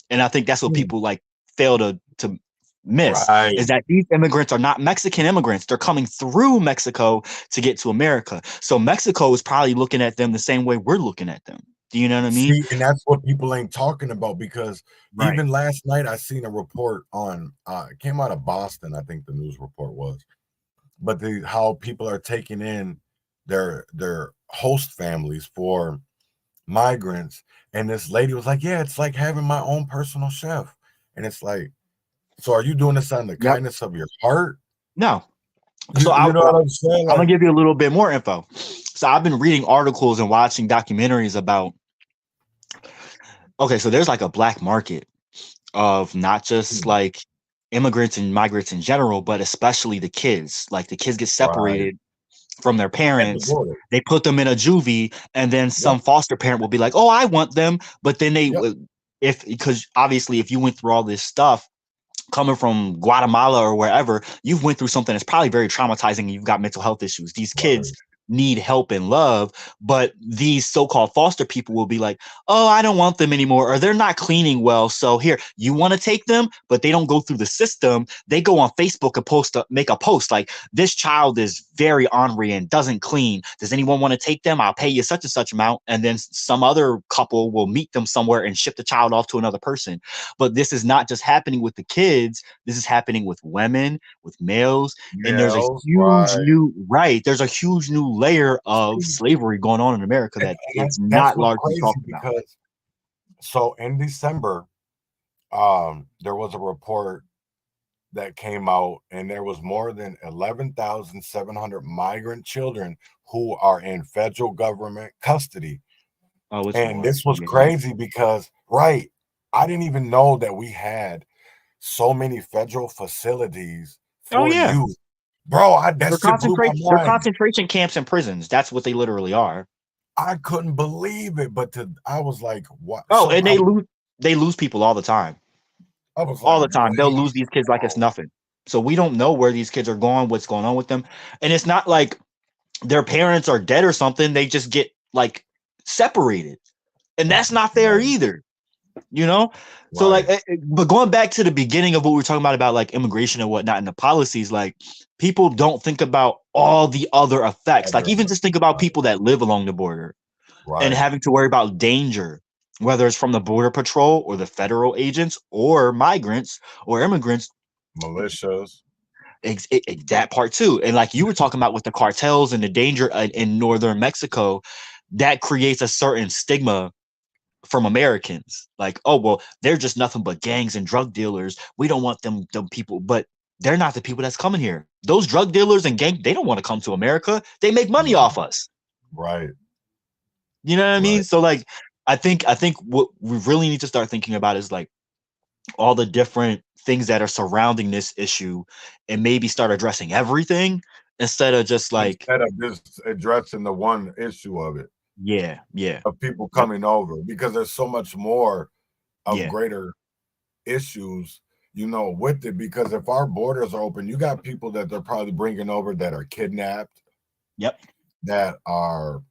And I think that's what people like fail to miss, is that these immigrants are not Mexican immigrants. They're coming through Mexico to get to America. So Mexico is probably looking at them the same way we're looking at them. Do you know what I mean? See, and that's what people ain't talking about, because even last night I seen a report on it came out of Boston, I think the news report was, but how people are taking in their host families for migrants, and this lady was like, yeah, it's like having my own personal chef. And it's like, so are you doing this on the kindness of your heart? No. So you know what I'm saying? I'm gonna give you a little bit more info. So I've been reading articles and watching documentaries about, okay, so there's like a black market of not just like immigrants and migrants in general, but especially the kids. Like the kids get separated from their parents, they put them in a juvie, and then some foster parent will be like, oh, I want them. But then because obviously if you went through all this stuff coming from Guatemala or wherever, you've went through something that's probably very traumatizing, and you've got mental health issues. These kids need help and love, but these so-called foster people will be like, oh, I don't want them anymore, or they're not cleaning well, so here, you want to take them, but they don't go through the system. They go on Facebook and make a post like, this child is very ornery and doesn't clean. Does anyone want to take them? I'll pay you such and such amount. And then some other couple will meet them somewhere and ship the child off to another person. But this is not just happening with the kids. This is happening with women, with males, and there's a huge there's a huge new layer of slavery going on in America that it's not largely talked about. Because, so in December, there was a report that came out, and there was more than 11,700 migrant children who are in federal government custody. Oh, it's And horrible. this was crazy because, right, I didn't even know that we had so many federal facilities for youth. Bro, that shit blew my mind. They're concentration camps and prisons. That's what they literally are. I couldn't believe it, but I was like, what? Oh, and they lose people all the time. I was all the time. They'll lose these kids like it's nothing. So we don't know where these kids are going, what's going on with them. And it's not like their parents are dead or something. They just get like separated. And that's not fair either. You know? So like, but going back to the beginning of what we were talking about like immigration and whatnot and the policies, like people don't think about all the other effects. Like even just think about people that live along the border and having to worry about danger, whether it's from the border patrol or the federal agents or migrants or immigrants, militias, that part too. And like you were talking about with the cartels and the danger in northern Mexico, that creates a certain stigma from Americans. Like, oh, well, they're just nothing but gangs and drug dealers. We don't want them people, but they're not the people that's coming here. Those drug dealers and gang, they don't want to come to America. They make money off us. Right. You know what I mean? So like, I think what we really need to start thinking about is like all the different things that are surrounding this issue and maybe start addressing everything instead of just addressing the one issue of it. Yeah. Of people coming over, because there's so much more of greater issues, you know, with it. Because if our borders are open, you got people that they're probably bringing over that are kidnapped. Yep. That are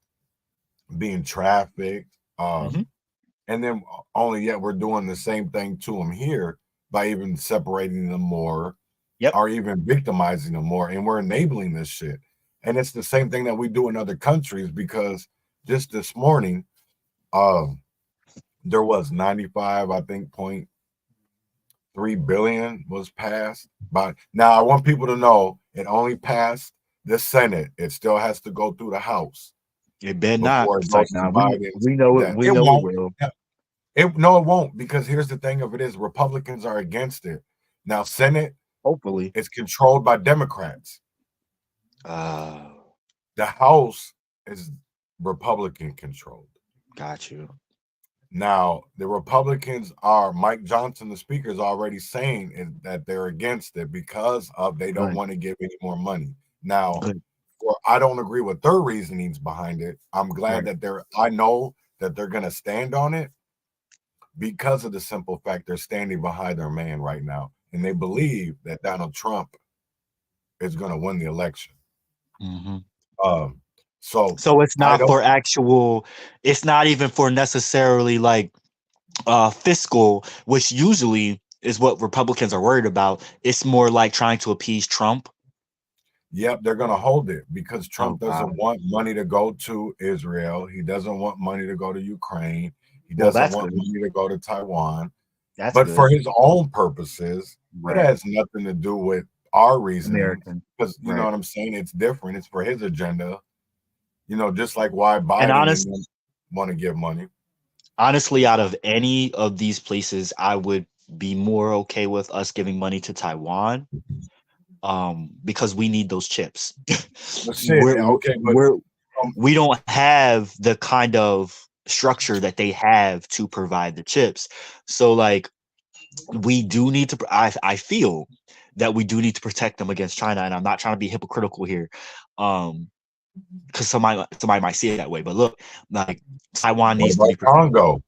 being trafficked. And then only yet we're doing the same thing to them here by even separating them more, or even victimizing them more, and we're enabling this shit. And it's the same thing that we do in other countries, because just this morning, there was 95, I think, 0.3 billion was passed. But now I want people to know it only passed the Senate. It still has to go through the House. It better not. Like, we know it. We know it will. No, it won't, because here's the thing of it is Republicans are against it. Now, Senate, hopefully, it's controlled by Democrats. The House is Republican controlled. Got you. Now, the Republicans are, Mike Johnson, the speaker, is already saying that they're against it because of they don't want to give any more money. Now, I don't agree with their reasonings behind it. I'm glad that I know that they're going to stand on it because of the simple fact they're standing behind their man right now. And they believe that Donald Trump is going to win the election. So it's not for actual, it's not even for necessarily like fiscal, which usually is what Republicans are worried about. It's more like trying to appease Trump. Yep, they're going to hold it because Trump doesn't want money to go to Israel. He doesn't want money to go to Ukraine. He doesn't want money to go to Taiwan. But for his own purposes, it has nothing to do with our reasoning. Because you know what I'm saying? It's different. It's for his agenda. You know, just like why Biden didn't want to give money. Honestly, out of any of these places, I would be more okay with us giving money to Taiwan. Because we need those chips. We don't have the kind of structure that they have to provide the chips. So like we do need to, I feel that we do need to protect them against China. And I'm not trying to be hypocritical here. Because somebody might see it that way. But look, like Taiwan needs to be Congo.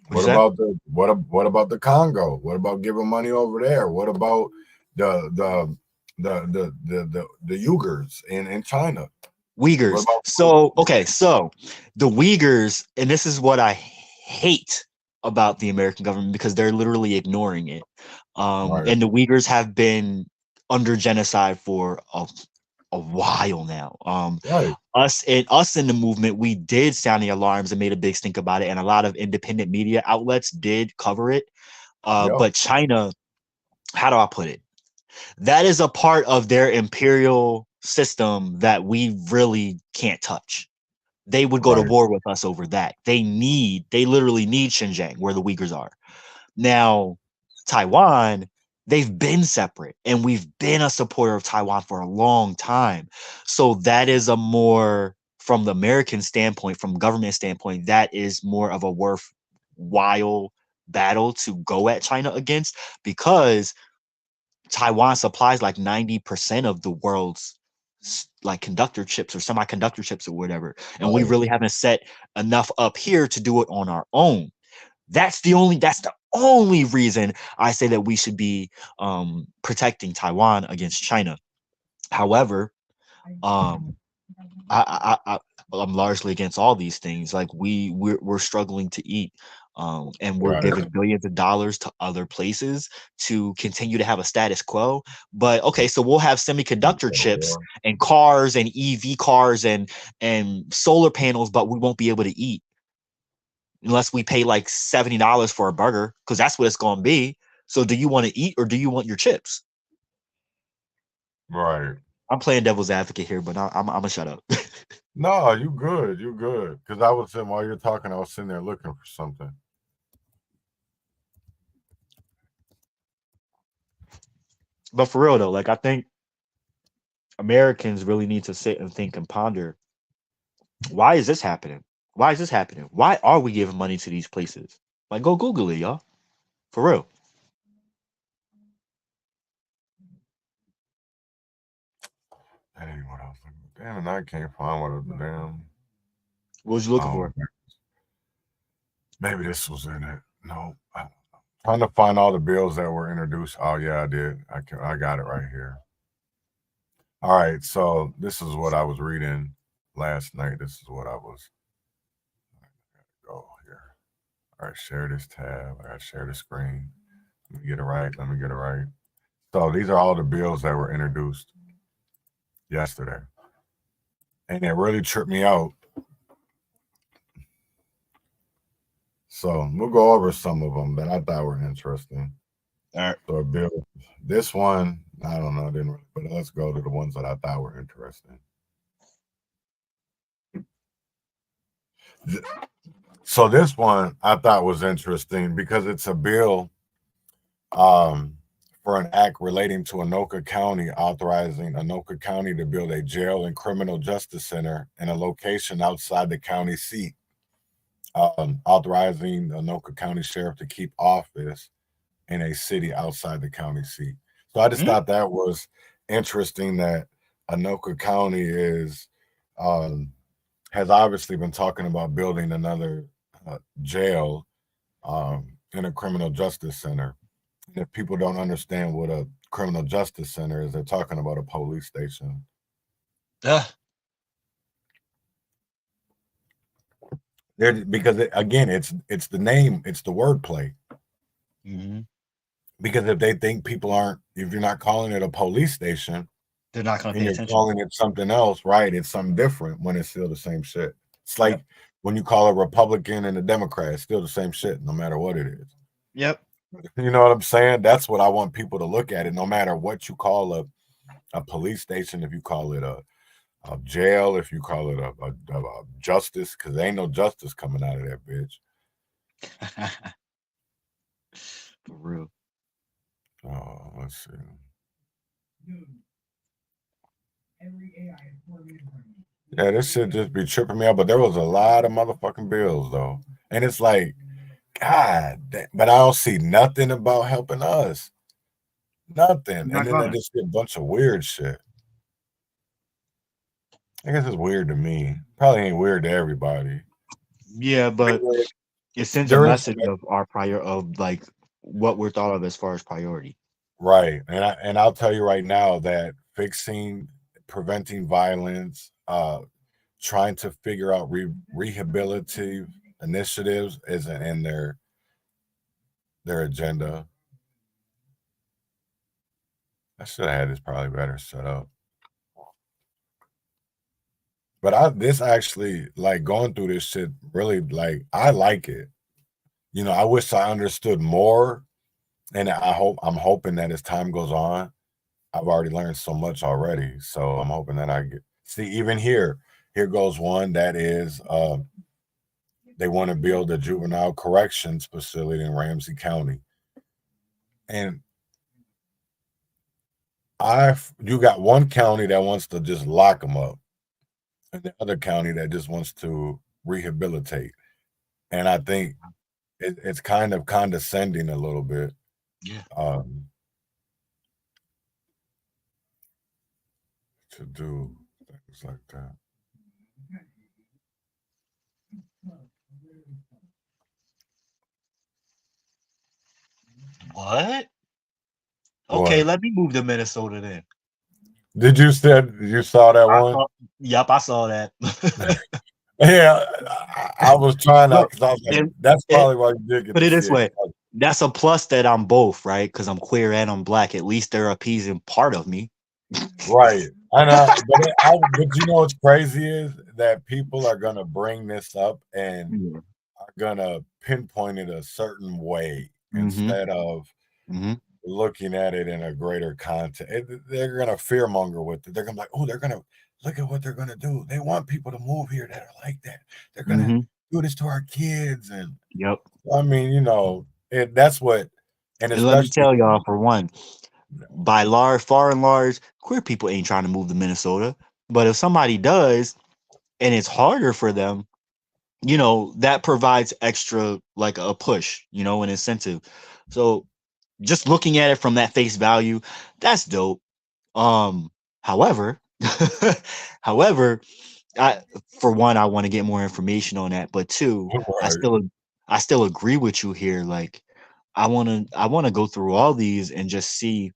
What about the Congo? What about giving money over there? What about the Uyghurs in China? Uyghurs. So the Uyghurs, and this is what I hate about the American government, because they're literally ignoring it. And the Uyghurs have been under genocide for a while now. Us in the movement, we did sound the alarms and made a big stink about it, and a lot of independent media outlets did cover it. But China, how do I put it? That is a part of their imperial system that we really can't touch. They would go to war with us over that. They literally need Xinjiang, where the Uyghurs are. Now, Taiwan, They've been separate, and we've been a supporter of Taiwan for a long time. So that is a more, from the American standpoint, from government standpoint, that is more of a worthwhile battle to go at China against, because Taiwan supplies like 90% of the world's like conductor chips or semiconductor chips or whatever. And we really haven't set enough up here to do it on our own. That's the only reason I say that we should be protecting Taiwan against China. However, I'm largely against all these things. Like we're struggling to eat, and we're giving billions of dollars to other places to continue to have a status quo. But okay, so we'll have semiconductor chips and cars and EV cars and solar panels, but we won't be able to eat unless we pay like $70 for a burger, because that's what it's going to be. So do you want to eat or do you want your chips? Right. I'm playing devil's advocate here, but I'm gonna shut up. No, you good. You good. Because I was sitting, while you're talking, I was sitting there looking for something. But for real though, like I think Americans really need to sit and think and ponder, why is this happening? Why is this happening? Why are we giving money to these places? Like, go Google it, y'all. For real. That ain't what I was looking for. Damn, and I can't find what the damn. What was you looking for? Maybe this was in it. No, I'm trying to find all the bills that were introduced. Oh yeah, I did. I got it right here. All right, so this is what I was reading last night. This is what I was. Go here. All right, share this tab. I gotta share the screen. Let me get it right. Let me get it right. So these are all the bills that were introduced yesterday, and it really tripped me out. So we'll go over some of them that I thought were interesting. All right. So bill, this one, I don't know, I didn't really, but let's go to the ones that I thought were interesting. So this one I thought was interesting because it's a bill for an act relating to Anoka County, authorizing Anoka County to build a jail and criminal justice center in a location outside the county seat. Authorizing the Anoka County Sheriff to keep office in a city outside the county seat. So I just thought that was interesting that Anoka County is has obviously been talking about building another jail in a criminal justice center. And if people don't understand what a criminal justice center is, they're talking about a police station. Because again, it's the name, it's the wordplay. Because if they think people aren't, if you're not calling it a police station, they're not going to pay attention. You're calling it something else, right? It's something different when it's still the same shit. It's like when you call a Republican and a Democrat, it's still the same shit, no matter what it is. Yep. You know what I'm saying? That's what I want people to look at it. No matter what you call a police station, if you call it a jail, if you call it a justice, because there ain't no justice coming out of that bitch. For real. Oh, let's see. Yeah, this shit just be tripping me out. But there was a lot of motherfucking bills though, and it's like, God, but I don't see nothing about helping us. Nothing, and then I just get a bunch of weird shit. I guess it's weird to me. Probably ain't weird to everybody. Yeah, but it sends a message of our of like what we're thought of as far as priority. Right. And I'll tell you right now that preventing violence, trying to figure out rehabilitative initiatives isn't in their agenda. I should have had this probably better set up. But this actually, like, going through this shit, really, like, I like it. You know, I wish I understood more, and I'm hoping that as time goes on, I've already learned so much already. So I'm hoping that I see even here goes one that is, they want to build a juvenile corrections facility in Ramsey County. And You got one county that wants to just lock them up, and the other county that just wants to rehabilitate. And I think it's kind of condescending a little bit. Yeah. To do things like that. What? Okay, let me move to Minnesota then. Did you saw that one? Yep, I saw that. Yeah, I was trying to. I was like, that's probably why you did get. Put it this way: that's a plus that I'm both, right? Because I'm queer and I'm black. At least they're appeasing part of me. Right. I know, but you know what's crazy is that people are gonna bring this up and are gonna pinpoint it a certain way instead of looking at it in a greater context. They're gonna fearmonger with it. They're gonna be like, oh, they're gonna look at what they're gonna do. They want people to move here that are like that. They're gonna do this to our kids. And I mean, you know, that's what. And let me tell y'all, for one, by far and large, queer people ain't trying to move to Minnesota. But if somebody does, and it's harder for them, you know, that provides extra, like a push, you know, an incentive. So just looking at it from that face value, that's dope. However, for one, I want to get more information on that. But two, I still agree with you here. Like, I want to go through all these and just see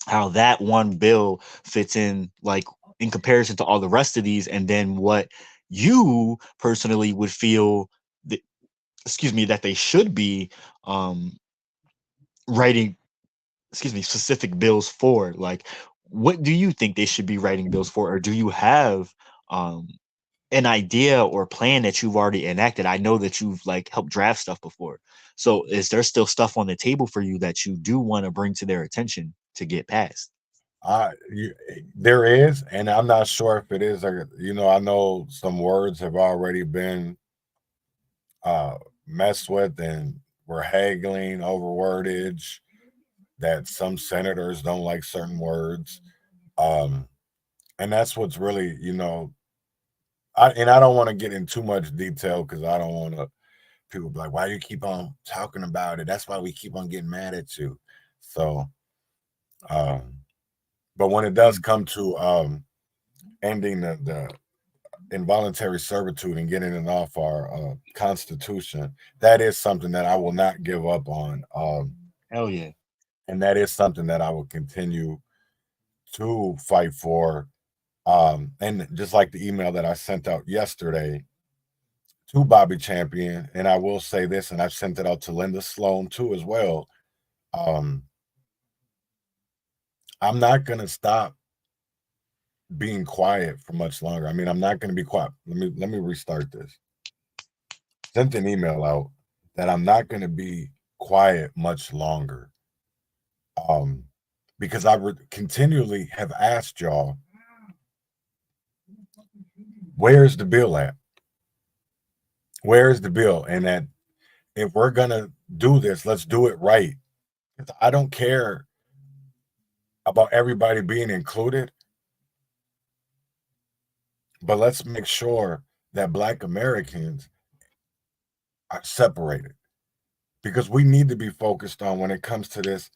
how that one bill fits in, like in comparison to all the rest of these, and then what you personally would feel that, that they should be writing, specific bills for. Like, what do you think they should be writing bills for, or do you have an idea or plan that you've already enacted? I know that you've like helped draft stuff before. So is there still stuff on the table for you that you do want to bring to their attention to get passed? There is, and I'm not sure if it is. You know, I know some words have already been messed with, and we're haggling over wordage. That some senators don't like certain words, and that's what's really, you know. I don't want to get in too much detail because I don't want to. People be like, "Why you keep on talking about it?" That's why we keep on getting mad at you. So, but when it does come to ending the involuntary servitude and getting it off our Constitution, that is something that I will not give up on. Hell yeah. And that is something that I will continue to fight for. And just like the email that I sent out yesterday to Bobby Champion, and I will say this, and I've sent it out to Linda Sloan too as well. I'm not going to stop being quiet for much longer. I mean, I'm not going to be quiet. Let me restart this. Sent an email out that I'm not going to be quiet much longer. Because I continually have asked y'all, where's the bill at? Where's the bill? And that if we're going to do this, let's do it right. I don't care about everybody being included, but let's make sure that Black Americans are separated, because we need to be focused on, when it comes to this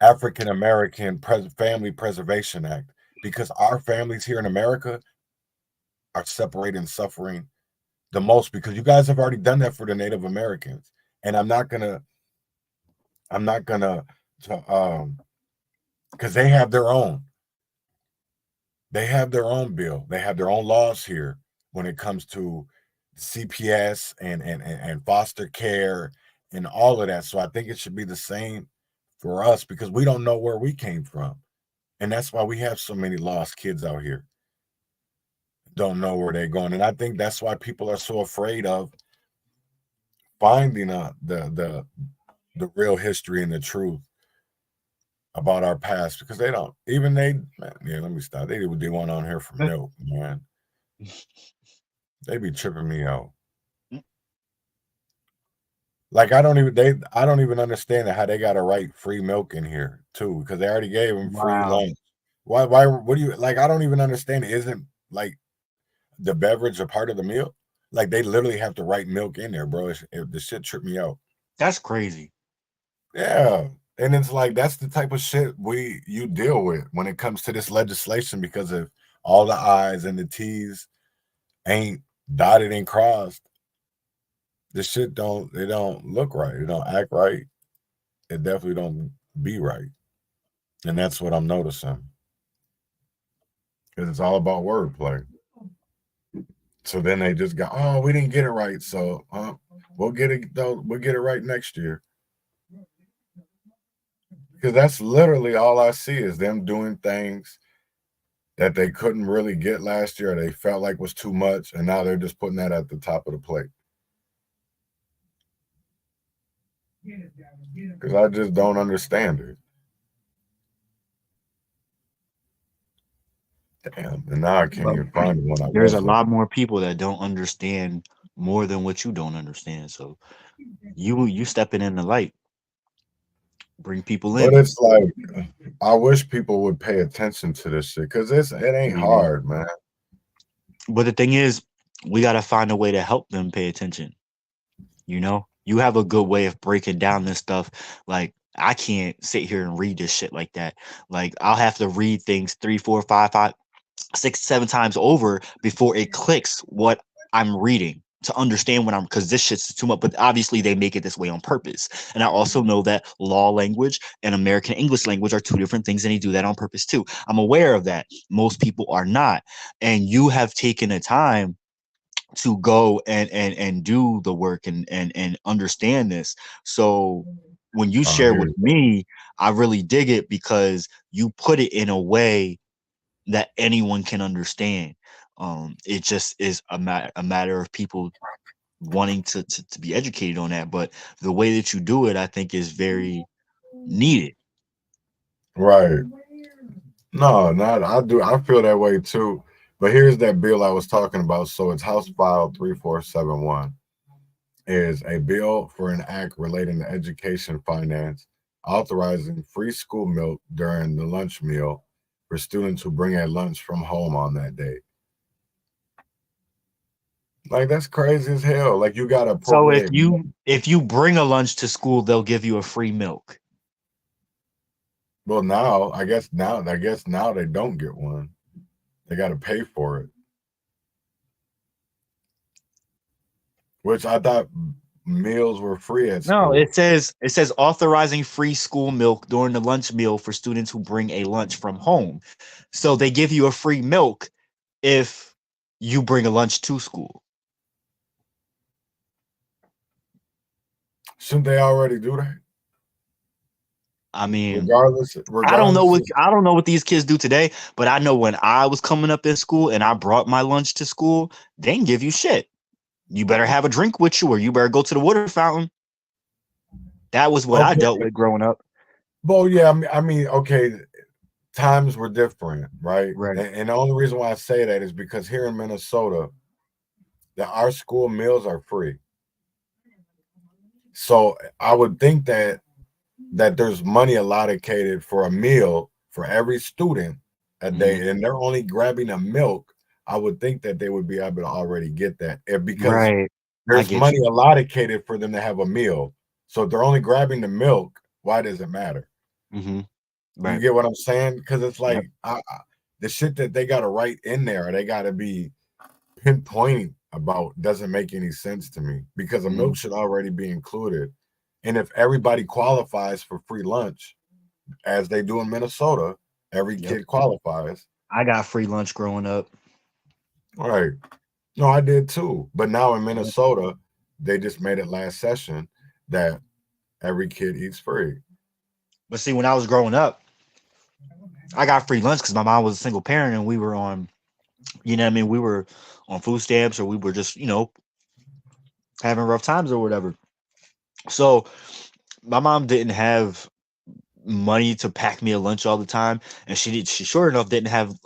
African American Family Preservation Act, because our families here in America are separated and suffering the most, because you guys have already done that for the Native Americans. And I'm not gonna because they have their own bill, they have their own laws here when it comes to CPS and foster care and all of that. So I think it should be the same for us, because we don't know where we came from. And that's why we have so many lost kids out here. Don't know where they're going. And I think that's why people are so afraid of finding the real history and the truth about our past, because they don't. Even man, yeah, let me stop. They want on here from milk, man. They be tripping me out. Like I don't even understand how they got to write free milk in here too, because they already gave them free lunch. Why what do you like? I don't even understand. Isn't like the beverage a part of the meal? Like they literally have to write milk in there, bro. The shit tripped me out. That's crazy. Yeah. And it's like that's the type of shit you deal with when it comes to this legislation, because of all the I's and the T's ain't dotted and crossed. This shit don't look right. It don't act right. It definitely don't be right. And that's what I'm noticing. Because it's all about wordplay. So then they just go, oh, we didn't get it right. So we'll get it though. We'll get it right next year. Because that's literally all I see is them doing things that they couldn't really get last year. They felt like was too much. And now they're just putting that at the top of the plate. Because I just don't understand it. Damn, and now I can't even find one. There's a lot more people that don't understand more than what you don't understand. So you stepping in the light, bring people in. But it's like I wish people would pay attention to this shit, because it ain't hard, man. But the thing is, we got to find a way to help them pay attention. You know, you have a good way of breaking down this stuff. Like I can't sit here and read this shit like that. Like I'll have to read things 3, 4, 5, 6, 7 times over before it clicks what I'm reading to understand what because this shit's too much. But obviously they make it this way on purpose. And I also know that law language and American English language are 2 different things, and they do that on purpose too. I'm aware of that. Most people are not. And you have taken the time to go and do the work and understand this. So when you share with me, I really dig it, because you put it in a way that anyone can understand. It just is a matter of people wanting to be educated on that. But the way that you do it, I think, is very needed. Right. No, I feel that way too. But here's that bill I was talking about. So it's House File 3471. Is a bill for an act relating to education finance, authorizing free school milk during the lunch meal for students who bring a lunch from home on that day. Like that's crazy as hell. Like you gotta. So if you bring a lunch to school, they'll give you a free milk. Well, I guess now they don't get one. They got to pay for it. Which I thought meals were free at school. No, it says authorizing free school milk during the lunch meal for students who bring a lunch from home. So they give you a free milk if you bring a lunch to school. Shouldn't they already do that? I mean, regardless I don't know what these kids do today, but I know when I was coming up in school and I brought my lunch to school, they didn't give you shit. You better have a drink with you, or you better go to the water fountain. That was what I dealt with growing up. Well, yeah, I mean, okay, times were different, right? Right. And the only reason why I say that is because here in Minnesota, our school meals are free. So I would think that there's money allocated for a meal for every student a day, and they're only grabbing a milk. I would think that they would be able to already get that, because there's money allocated for them to have a meal. So if they're only grabbing the milk, why does it matter? Right. You get what I'm saying? Because it's like the shit that they got to write in there, they got to be pinpointing about, doesn't make any sense to me, because a milk should already be included. And if everybody qualifies for free lunch, as they do in Minnesota, every kid qualifies. I got free lunch growing up. Right. No, I did too. But now in Minnesota, they just made it last session that every kid eats free. But see, when I was growing up, I got free lunch because my mom was a single parent, and we were on, we were on food stamps, or we were just, having rough times or whatever. So my mom didn't have money to pack me a lunch all the time, and she sure enough didn't have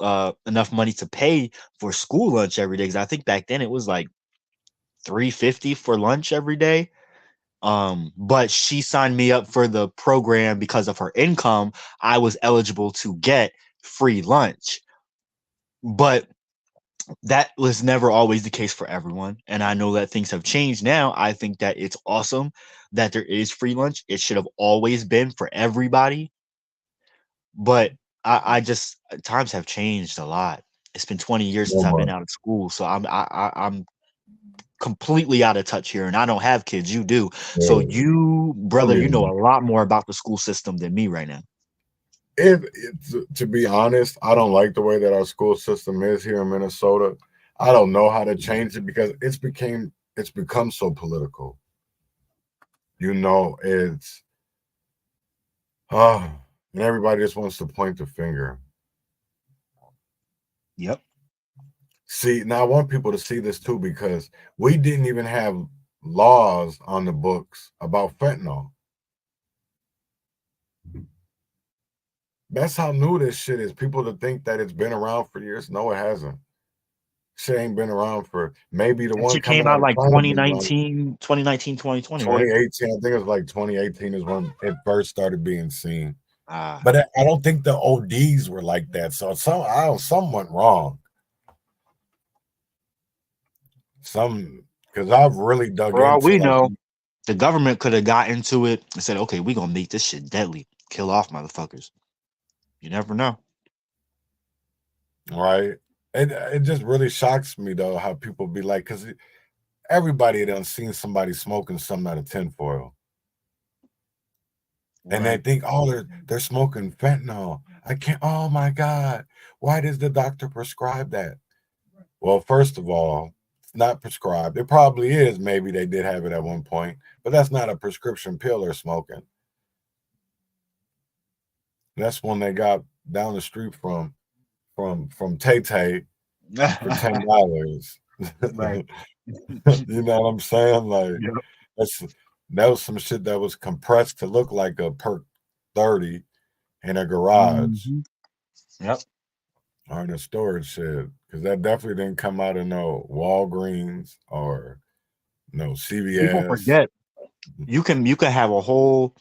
enough money to pay for school lunch every day, because I think back then it was like $3.50 for lunch every day. But she signed me up for the program because of her income. I was eligible to get free lunch. But that was never always the case for everyone. And I know that things have changed now. I think that it's awesome that there is free lunch. It should have always been for everybody. But I just times have changed a lot. It's been 20 years since I've been out of school. So I'm completely out of touch here, and I don't have kids. You do. So you, brother, you know a lot more about the school system than me right now. To be honest, I don't like the way that our school system is here in Minnesota. I don't know how to change it because it's become so political. You know, and everybody just wants to point the finger. Yep. See, now I want people to see this too, because we didn't even have laws on the books about fentanyl. That's how new this shit is. People to think that it's been around for years. No, it hasn't. Shit ain't been around for maybe the one She came out like 2019, 2020, 2018, right? I think it was like 2018 is when it first started being seen. But I don't think the ODs were like that. So some went wrong. Because I've really dug For all into we know, the government could have got into it and said, okay, we're going to make this shit deadly. Kill off motherfuckers. You never know. Right. It just really shocks me, though, how people be like, because everybody done seen somebody smoking something out of tinfoil. And they think, oh, they're smoking fentanyl. I can't, oh my God. Why does the doctor prescribe that? Well, first of all, it's not prescribed. It probably is. Maybe they did have it at one point, but that's not a prescription pill they're smoking. That's one they got down the street from Tay-Tay for $10. Right. You know what I'm saying? Like, that was some shit that was compressed to look like a Perk 30 in a garage. Yep. Or in a storage shed, because that definitely didn't come out of no Walgreens or no CVS. People forget you can have a whole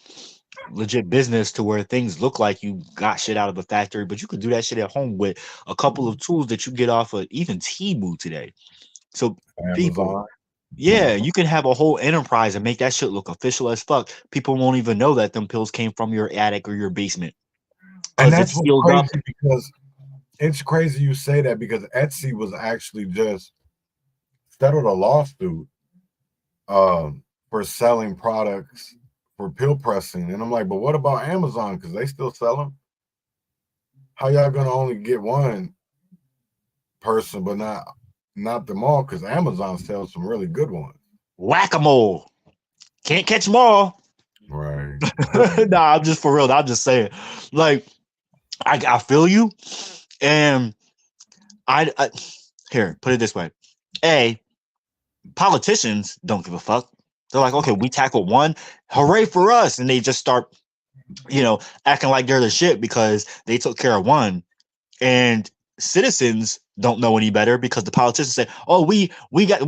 legit business to where things look like you got shit out of a factory, but you could do that shit at home with a couple of tools that you get off of even Temu today. So people, yeah, you can have a whole enterprise and make that shit look official as fuck. People won't even know that them pills came from your attic or your basement. And that's what's crazy, because it's crazy you say that, because Etsy was actually just settled a lawsuit for selling products for pill pressing. And I'm like, but what about Amazon? Because they still sell them. How y'all gonna only get one person, but not them all? Because Amazon sells some really good ones. Whack-a-mole. Can't catch them all. Right. Nah, I'm just for real. I'm just saying. Like, I feel you. And I here, put it this way. Politicians don't give a fuck. They're like, okay, we tackled one, hooray for us. And they just start, acting like they're the shit because they took care of one. And citizens don't know any better because the politicians say, oh, we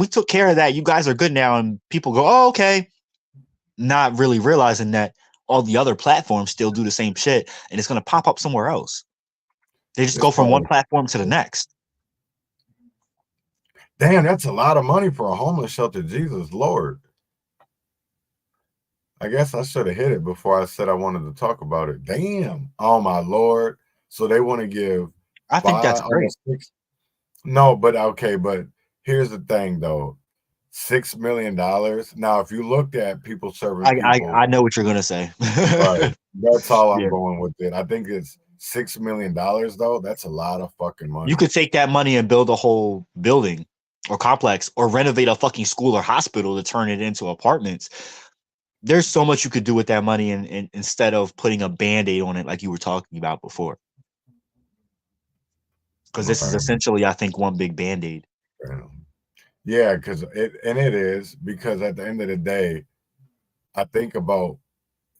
took care of that. You guys are good now. And people go, oh, okay. Not really realizing that all the other platforms still do the same shit, and it's going to pop up somewhere else. They just go from one platform to the next. Damn, that's a lot of money for a homeless shelter. Jesus Lord. I guess I should have hit it before I said I wanted to talk about it. Damn. Oh my Lord. So they want to give. I think that's great. No, but okay. But here's the thing, though. $6 million. Now, if you looked at people serving people, I know what you're gonna say. Right. That's all I'm going with it. I think it's $6 million, though. That's a lot of fucking money. You could take that money and build a whole building or complex, or renovate a fucking school or hospital to turn it into apartments. There's so much you could do with that money, and instead of putting a Band-Aid on it like you were talking about before. Because this is essentially, I think, one big Band-Aid. Yeah, because it is, because at the end of the day, I think about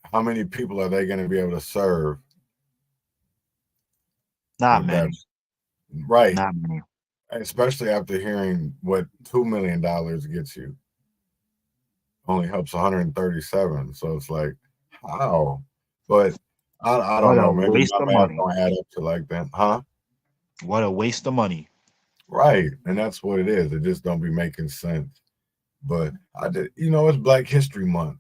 how many people are they going to be able to serve? Not many. Right. Not many. Especially after hearing what $2 million gets you. only helps 137. So it's like, how? But I don't What a know. Maybe waste my of math money. don't add up to like that, huh? What a waste of money. Right, and that's what it is. It just don't be making sense. But I did, it's Black History Month,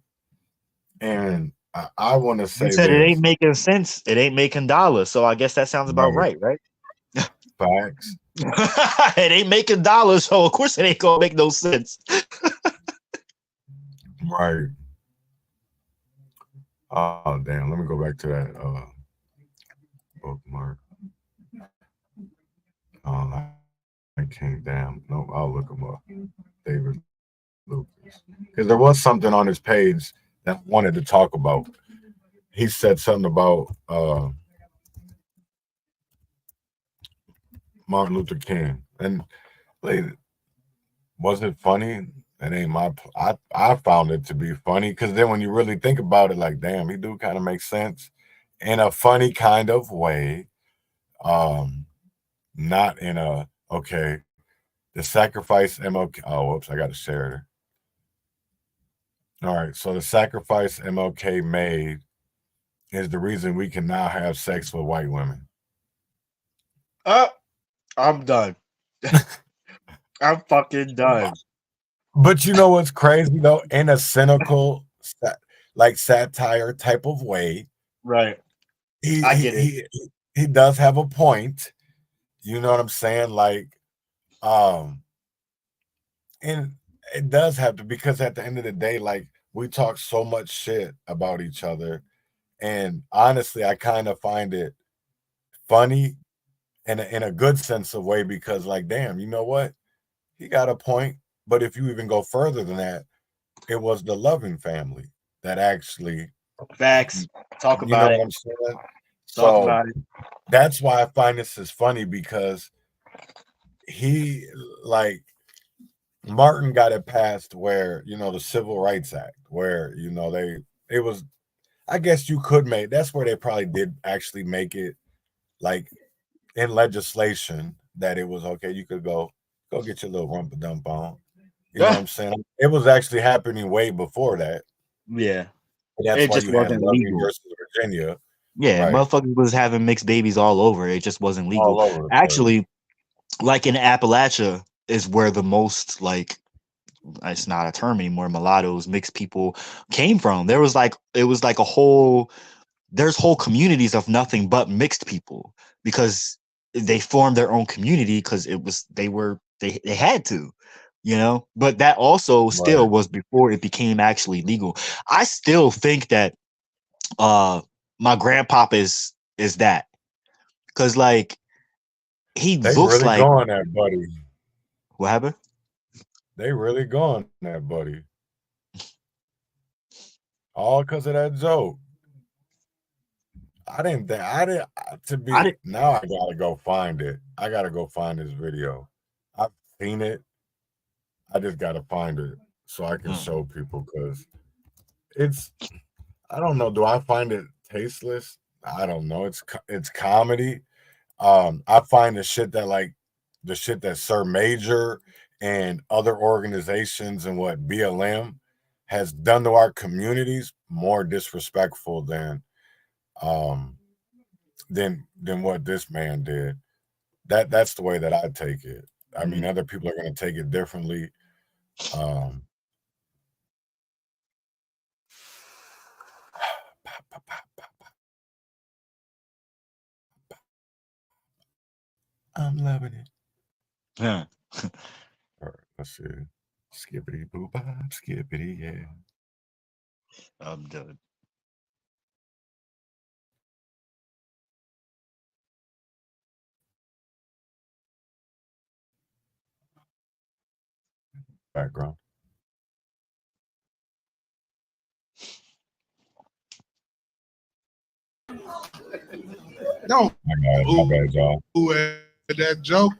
and I want to You say said it ain't this. making sense. It ain't making dollars. So I guess that sounds about Right, right? facts. It ain't making dollars, so of course it ain't gonna make no sense. Right. Oh damn. Let me go back to that bookmark. I can't. Damn. No, I'll look him up. David Lucas, because there was something on his page that I wanted to talk about. He said something about Martin Luther King, and like, was it funny? It ain't my. I found it to be funny because then when you really think about it, like, damn, he do kind of make sense in a funny kind of way. Not in a okay. The sacrifice MLK. Oh, whoops! I got to share it. All right, so the sacrifice MLK made is the reason we can now have sex with white women. I'm done. I'm fucking done. But you know what's crazy though? In a cynical, like satire type of way, Right. I get it. He does have a point. You know what I'm saying? Like, and it does have to, because at the end of the day, like, we talk so much shit about each other, and honestly, I kind of find it funny in a good sense of way, because like, damn, you know what? He got a point. But if you even go further than that, it was the Loving family that actually Facts. Talk you know about what it. I'm saying? Talk So about it. that's why I find this is funny, because he, like, Martin got it passed where, the Civil Rights Act, where, it was, I guess you could make, that's where they probably did actually make it, like, in legislation, that it was okay, you could go get your little rumpa dump on. You know what I'm saying? It was actually happening way before that. Yeah. That's It why just you had wasn't Loving legal. versus Virginia. Yeah, Right. motherfuckers was having mixed babies all over. It just wasn't legal. All over the place. Actually, like in Appalachia is where the most, like, it's not a term anymore, mulattoes, mixed people came from. There was like, it was like there's whole communities of nothing but mixed people, because they formed their own community because they had to, but that also still Right. was before it became actually legal. I still think that my grandpapa is that, because like he They looks really like, going that, buddy. what happened? They really going that, buddy. All because of that joke. I didn't, now I gotta go find it. I gotta go find this video. I've seen it. I just gotta find it so I can show people, because I don't know. Do I find it tasteless? I don't know. It's comedy. I find the shit that Sir Maejor and other organizations and what BLM has done to our communities more disrespectful than what this man did. That's the way that I take it. I mean, other people are going to take it differently. I'm loving it. Yeah. All right, let's see. Skippity boop bop, skippity, yeah. I'm done. Background. No. My bad, y'all. Who had that joke?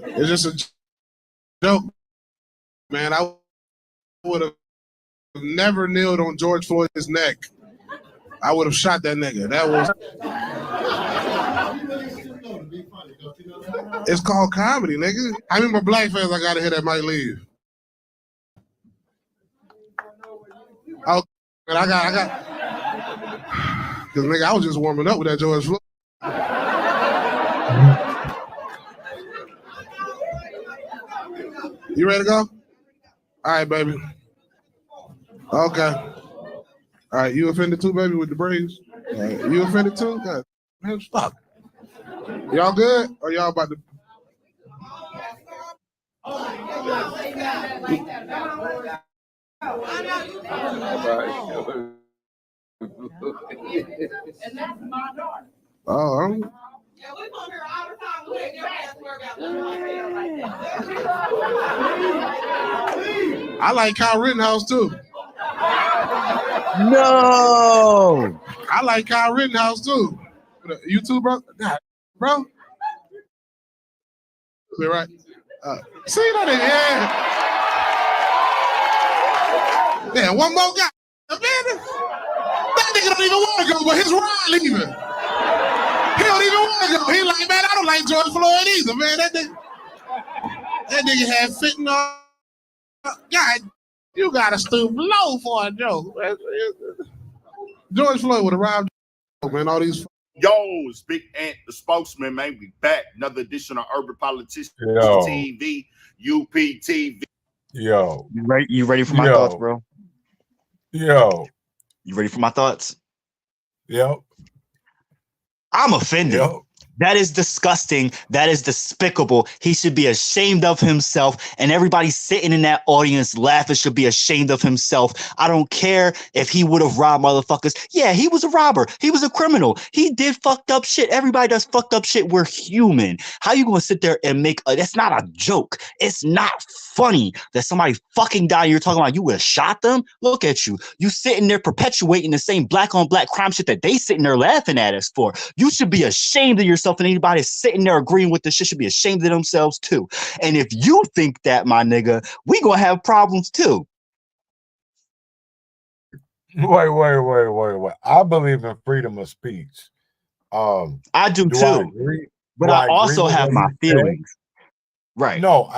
It's just a joke, man. I would have never kneeled on George Floyd's neck. I would have shot that nigga. That was. It's called comedy, nigga. How many more black fans I gotta hit that might leave? Oh, and I got, because nigga, I was just warming up with that George Floyd. You ready to go? All right, baby. Okay. All right, you offended too, baby, with the braids? All right. You offended too? God, man, stop. Y'all good? Or y'all about to... Oh, I like Kyle Rittenhouse too. No. I like Kyle Rittenhouse too. You too, bro? God, bro? Is that right? See that? Yeah. Yeah, one more guy. Man, that nigga don't even want to go, but his ride leaving. He don't even want to go. He like, man, I don't like George Floyd either, man. That nigga had fentanyl. God, you gotta stoop low for a joke. George Floyd would have robbed, man, all these. Yo, it's Big Ant, the spokesman, man. We back. Another edition of Urban Politicians TV, UPTV. Yo. You ready for my thoughts, bro? Yo. You ready for my thoughts? Yep. I'm offended. Yep. That is disgusting. That is despicable. He should be ashamed of himself. And everybody sitting in that audience laughing should be ashamed of himself. I don't care if he would have robbed motherfuckers. Yeah, he was a robber. He was a criminal. He did fucked up shit. Everybody does fucked up shit. We're human. How you gonna sit there and make that's not a joke. It's not funny that somebody fucking died. You're talking about you would have shot them. Look at you. You sitting there perpetuating the same black on black crime shit that they sitting there laughing at us for. You should be ashamed of yourself, and anybody sitting there agreeing with this shit should be ashamed of themselves too. And if you think that, my nigga, we gonna have problems too. Wait. I believe in freedom of speech. I do too. But I also have my feelings. Right. No,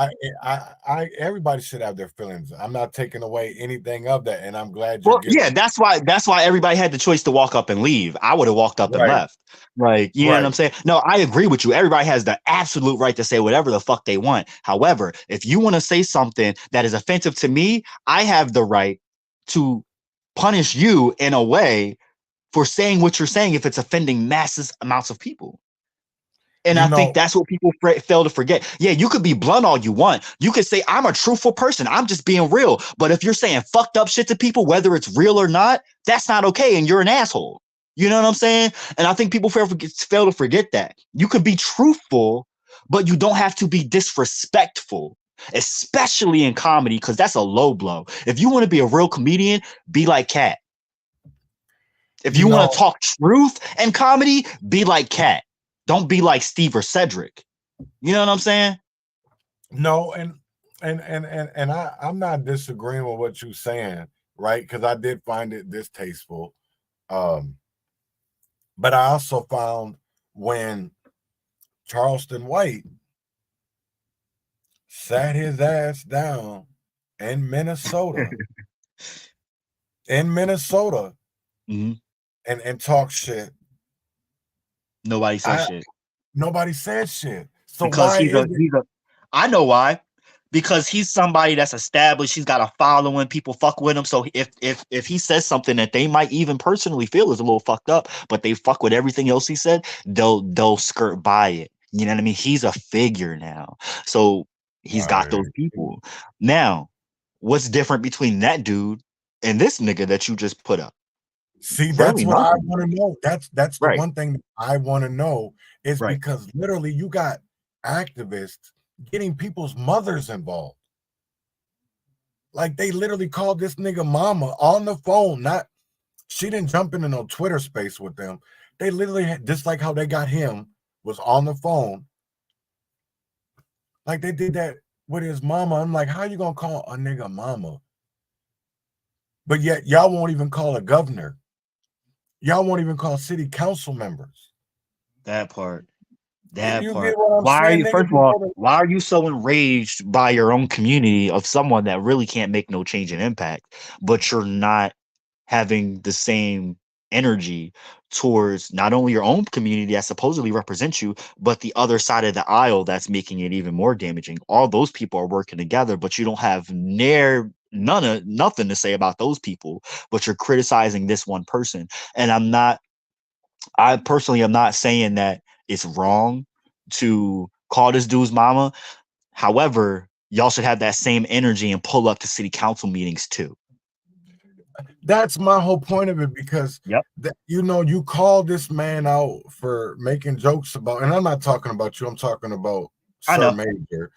I everybody should have their feelings. I'm not taking away anything of that, and I'm glad you're yeah, that's why everybody had the choice to walk up and leave. I would have walked up and left. Like, you know what I'm saying? No, I agree with you. Everybody has the absolute right to say whatever the fuck they want. However, if you want to say something that is offensive to me, I have the right to punish you in a way for saying what you're saying if it's offending massive amounts of people. And I think that's what people fail to forget. Yeah, you could be blunt all you want. You could say, I'm a truthful person. I'm just being real. But if you're saying fucked up shit to people, whether it's real or not, that's not okay. And you're an asshole. You know what I'm saying? And I think people fail to forget that. You could be truthful, but you don't have to be disrespectful, especially in comedy, because that's a low blow. If you want to be a real comedian, be like Cat. If you want to talk truth and comedy, be like Cat. Don't be like Steve or Cedric. You know what I'm saying? No, and I'm not disagreeing with what you're saying, right? Because I did find it distasteful. But I also found when Charleston White sat his ass down in Minnesota, mm-hmm. and talked shit. Nobody said shit. Nobody said shit. So because I know why. Because he's somebody that's established. He's got a following. People fuck with him. So if he says something that they might even personally feel is a little fucked up, but they fuck with everything else he said, they'll skirt by it. You know what I mean? He's a figure now. So he's got those people. Now, what's different between that dude and this nigga that you just put up? See, that's what I want to know. That's the one thing that I want to know is because literally you got activists getting people's mothers involved. Like they literally called this nigga mama on the phone. She didn't jump into no Twitter space with them. They literally had, just like how they got him, was on the phone. Like they did that with his mama. I'm like, how you gonna call a nigga mama? But yet y'all won't even call a governor. Y'all won't even call city council members. That part. That You part. get what I'm Why are saying, you, nigga? first of all, why are you so enraged by your own community of someone that really can't make no change and impact, but you're not having the same energy towards not only your own community that supposedly represents you, but the other side of the aisle that's making it even more damaging? All those people are working together, but you don't have nothing to say about those people, but you're criticizing this one person. And I personally am not saying that it's wrong to call this dude's mama. However, y'all should have that same energy and pull up to city council meetings too. That's my whole point of it, because you call this man out for making jokes about, and I'm not talking about you, I'm talking about Sir Maejor.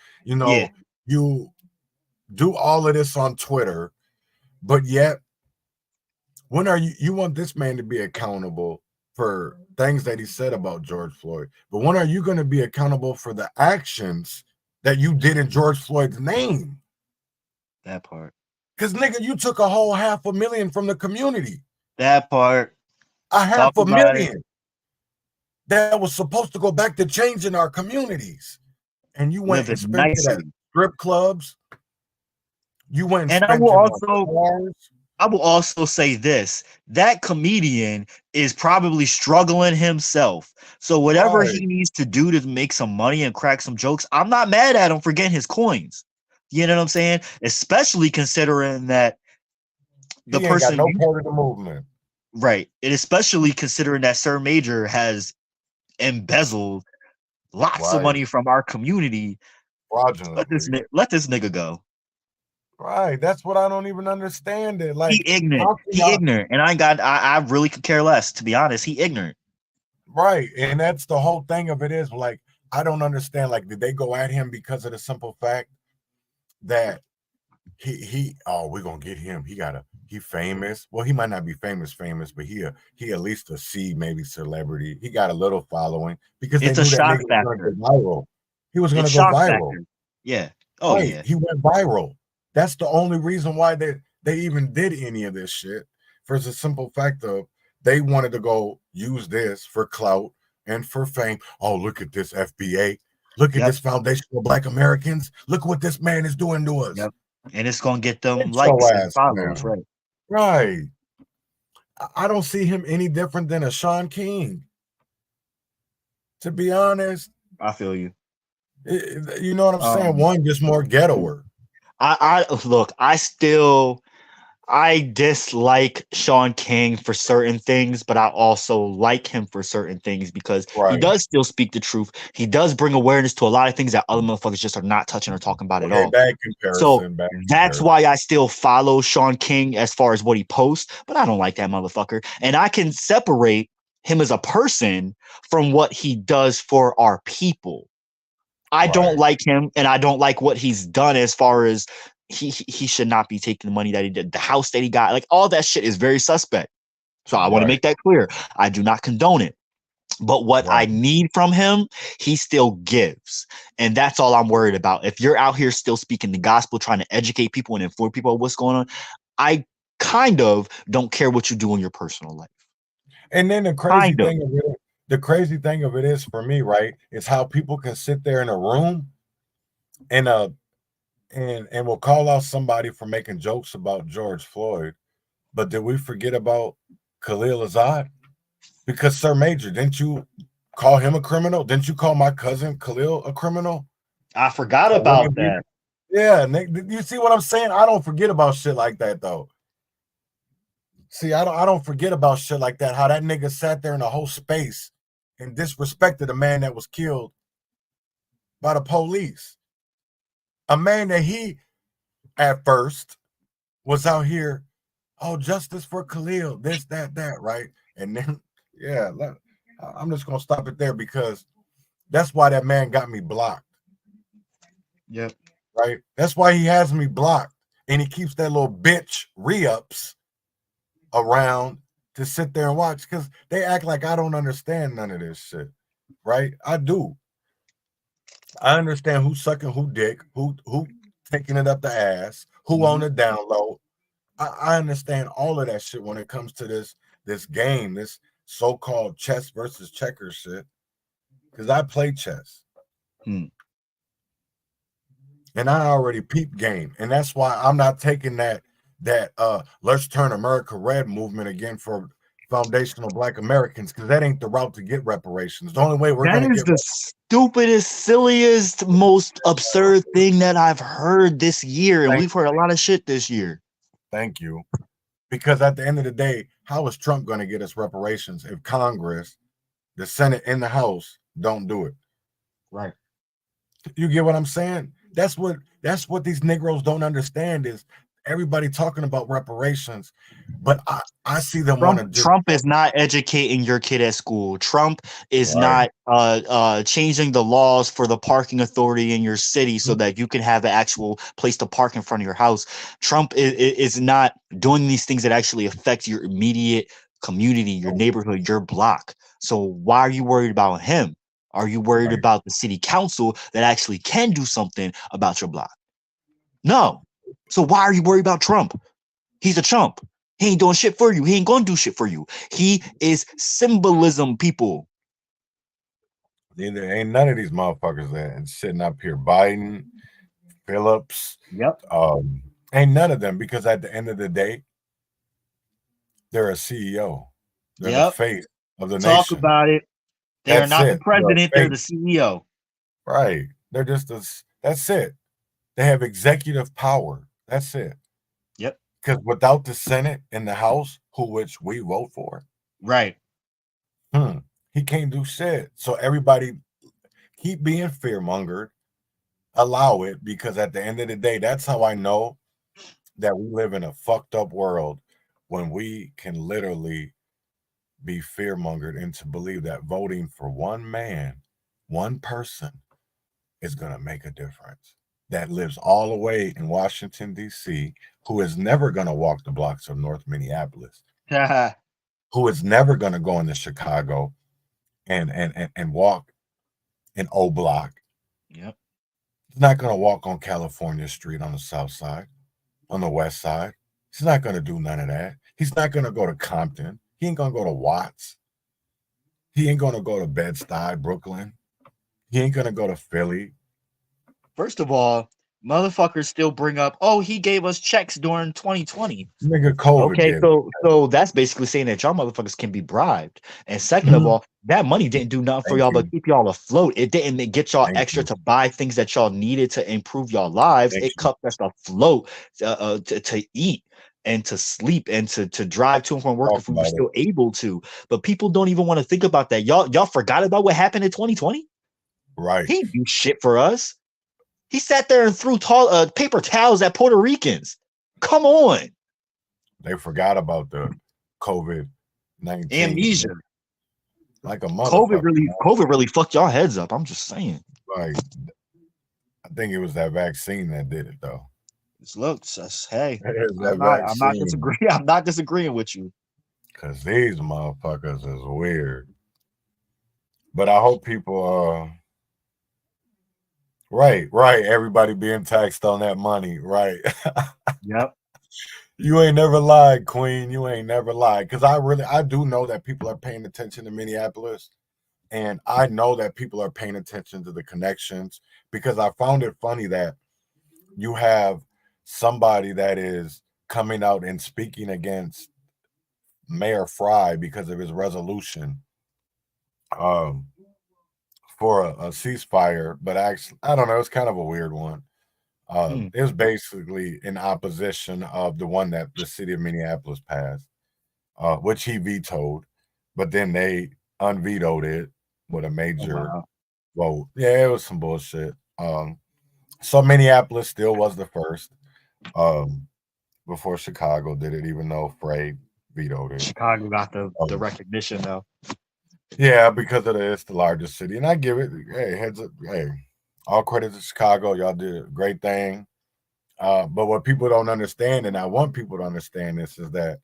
You do all of this on Twitter, but yet when are you want this man to be accountable for things that he said about George Floyd, but when are you going to be accountable for the actions that you did in George Floyd's name? That part. Because nigga, you took a whole $500,000 from the community. That part. $500,000 that was supposed to go back to changing our communities, and you went and spent it at strip clubs. You went and spent I will also say this: that comedian is probably struggling himself. So whatever he needs to do to make some money and crack some jokes, I'm not mad at him for getting his coins. You know what I'm saying? Especially considering that the person got no part of the movement. Right. And especially considering that Sir Maejor has embezzled lots of money from our community. Let this nigga go. Right. That's what I don't even understand it. Like, he ignorant. And I really could care less, to be honest. He ignorant. Right. And that's the whole thing of it is, like, I don't understand. Like, did they go at him because of the simple fact that we're gonna get him. He famous. Well, he might not be famous, but he at least a C, maybe celebrity. He got a little following because it's they knew a shock that nigga was gonna go viral. He was gonna go viral. Factor. Yeah. Oh yeah. He went viral. That's the only reason why they even did any of this shit. For the simple fact of they wanted to go use this for clout and for fame. Oh, look at this FBA. Look at this Foundation of Black Americans. Look what this man is doing to us. Yep. And it's gonna get them likes and follows, right? Right. I don't see him any different than a Sean King. To be honest. I feel you. You know what I'm saying? One just more ghettoer. I dislike Sean King for certain things, but I also like him for certain things because he does still speak the truth. He does bring awareness to a lot of things that other motherfuckers just are not touching or talking about at all. That's why I still follow Sean King as far as what he posts, but I don't like that motherfucker. And I can separate him as a person from what he does for our people. I don't like him, and I don't like what he's done as far as he should not be taking the money that he did, the house that he got, like all that shit is very suspect. So I want to make that clear. I do not condone it. But what I need from him, he still gives. And that's all I'm worried about. If you're out here still speaking the gospel, trying to educate people and inform people of what's going on, I kind of don't care what you do in your personal life. And then the crazy thing of it is for me, right, is how people can sit there in a room and we'll call out somebody for making jokes about George Floyd, but did we forget about Khalil Azad? Because Sir Maejor, didn't you call him a criminal? Didn't you call my cousin Khalil a criminal? I forgot about that. Yeah, Nick, you see what I'm saying? I don't forget about shit like that though. See, I don't forget about shit like that. How that nigga sat there in a whole space and disrespected a man that was killed by the police. A man that he, at first, was out here, oh, justice for Khalil, this, that, right? And then, I'm just going to stop it there because that's why that man got me blocked. Yep. Right? That's why he has me blocked. And he keeps that little bitch re-ups around to sit there and watch because they act like I don't understand none of this shit. Right? I do. I understand who's sucking who dick, who taking it up the ass, who on the down low. I understand all of that shit when it comes to this game, this so-called chess versus checkers shit. because I play chess. Hmm. And I already peep game. And that's why I'm not taking that let's turn America red movement again for foundational Black Americans, because that ain't the route to get reparations. The only way we're That going to is get the stupidest, silliest, most absurd thing that I've heard this year. And we've heard a lot of shit this year. Thank you. Because at the end of the day, how is Trump going to get us reparations if Congress, the Senate, and the House don't do it? Right. You get what I'm saying? That's what these Negroes don't understand is everybody talking about reparations, but I see them want to. Trump is not educating your kid at school. Trump is not changing the laws for the parking authority in your city so that you can have an actual place to park in front of your house. Trump is not doing these things that actually affect your immediate community, your neighborhood, your block. So why are you worried about him? Are you worried about the city council that actually can do something about your block? No. So why are you worried about Trump? He's a chump. He ain't doing shit for you. He ain't gonna do shit for you. He is symbolism, people. There ain't none of these motherfuckers that and sitting up here. Biden, Phillips. Yep. Ain't none of them, because at the end of the day, they're a CEO. They're the face of the nation. Talk about it. They are not the president. They're the CEO. Right. They're just that's it. They have executive power. That's it. Yep. Because without the Senate and the House, which we vote for, right? He can't do shit. So everybody keep being fear-mongered. Allow it, because at the end of the day, that's how I know that we live in a fucked up world, when we can literally be fear-mongered into believe that voting for one man, one person, is going to make a difference. That lives all the way in Washington, D.C., who is never going to walk the blocks of North Minneapolis, who is never going to go into Chicago and walk in O Block. Yep. He's not going to walk on California Street on the south side, on the west side. He's not going to do none of that. He's not going to go to Compton. He ain't going to go to Watts. He ain't going to go to Bed-Stuy, Brooklyn. He ain't going to go to Philly. First of all, motherfuckers still bring up, oh, he gave us checks during 2020. Nigga, COVID. Okay, so that's basically saying that y'all motherfuckers can be bribed. And second of all, that money didn't do nothing for y'all but keep y'all afloat. It didn't get y'all extra to buy things that y'all needed to improve your lives. It kept us afloat to eat and to sleep and to drive to and from work if we were still able to. But people don't even want to think about that. Y'all forgot about what happened in 2020? Right. He didn't do shit for us. He sat there and threw paper towels at Puerto Ricans. Come on. They forgot about the COVID-19. Amnesia. Like a motherfucker. COVID really fucked y'all heads up. I'm just saying. Like, I think it was that vaccine that did it, though. Hey, I'm not disagreeing with you. Because these motherfuckers is weird. But I hope people Right. Everybody being taxed on that money. Right. Yep. You ain't never lied, Queen. You ain't never lied. Because I do know that people are paying attention to Minneapolis. And I know that people are paying attention to the connections, because I found it funny that you have somebody that is coming out and speaking against Mayor Fry because of his resolution for a ceasefire, but actually, I don't know, it's kind of a weird one. It was basically in opposition of the one that the city of Minneapolis passed, which he vetoed, but then they unvetoed it with a major vote. Yeah, it was some bullshit. So Minneapolis still was the first before Chicago did it, even though Frey vetoed it. Chicago got the recognition though. Yeah, because it's the largest city, and I give it. Hey, heads up. Hey, all credit to Chicago. Y'all did a great thing. But what people don't understand, and I want people to understand this, is that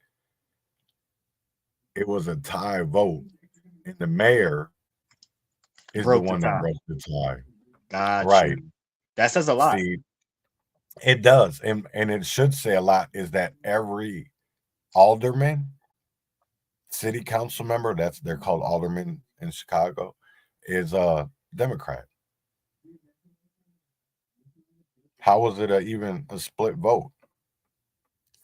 it was a tie vote, and the mayor is the one that broke the tie. Right. That says a lot. See, it does, and it should say a lot. Is that every alderman, city council member, they're called aldermen in Chicago, is a Democrat. How was it even a split vote?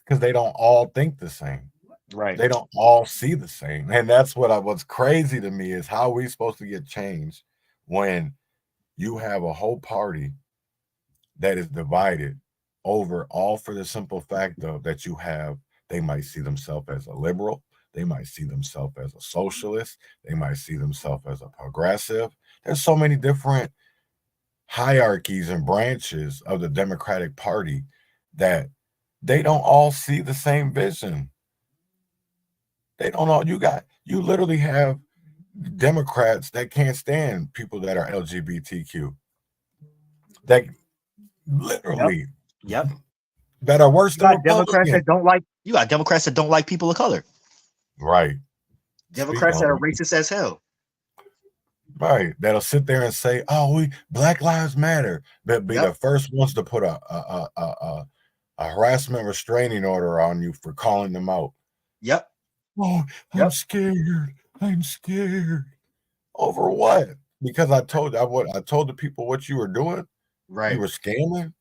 Because they don't all think the same. Right. They don't all see the same. And that's what's crazy to me is how we supposed to get change when you have a whole party that is divided over all for the simple fact of that they might see themselves as a liberal, they might see themselves as a socialist, they might see themselves as a progressive. There's so many different hierarchies and branches of the Democratic Party that they don't all see the same vision. They don't all. You literally have Democrats that can't stand people that are LGBTQ. That literally, Yep. that are worse than Democrats that Republicans. don't like. You got Democrats that don't like people of color. Right. Democrats that are racist as hell. Right. That'll sit there and say, "Oh, Black Lives Matter," but be the first ones to put a harassment restraining order on you for calling them out. Yep. Oh, I'm scared. I'm scared. Over what? Because I told the people what you were doing. Right. You were scamming.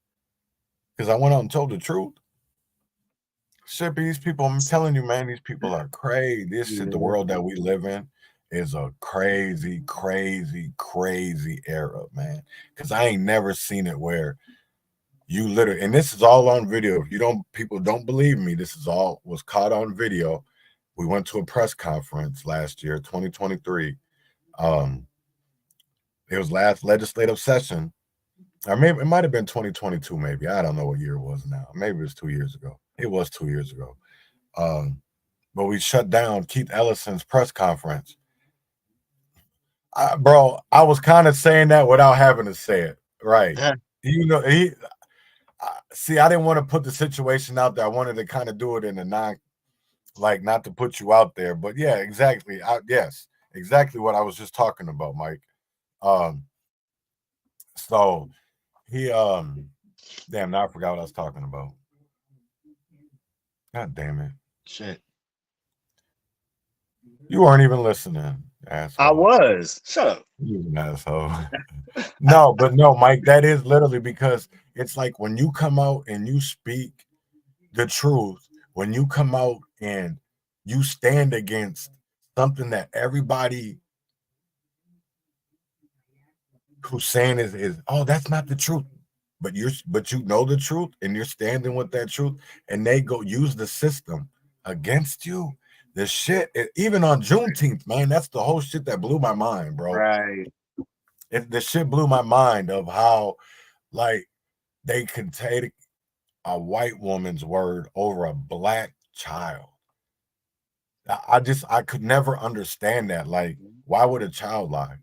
Because I went out and told the truth. Shit, these people, I'm telling you, man, these people are crazy. This shit, the world that we live in is a crazy, crazy, crazy era, man. Because I ain't never seen it where you literally, and this is all on video. If people don't believe me, this is all was caught on video. We went to a press conference last year, 2023. It was last legislative session. Or maybe it might have been 2022, maybe. I don't know what year it was now. Maybe it was 2 years ago. It was 2 years ago. But we shut down Keith Ellison's press conference. Bro, I was kind of saying that without having to say it. Right. Yeah. I didn't want to put the situation out there. I wanted to kind of do it in a not to put you out there. But yeah, exactly. Yes, exactly what I was just talking about, Mike. So he damn, now I forgot what I was talking about. God damn it. Shit. You weren't even listening, asshole. I was. Shut up. You an asshole. No, Mike, that is literally because it's like when you come out and you speak the truth, when you come out and you stand against something that everybody who's saying is oh, that's not the truth. But you know the truth and you're standing with that truth, and they go use the system against you. The shit, even on Juneteenth, man, that's the whole shit that blew my mind, bro. Right. The shit blew my mind of how, like, they could take a white woman's word over a black child. I could never understand that. Like, why would a child lie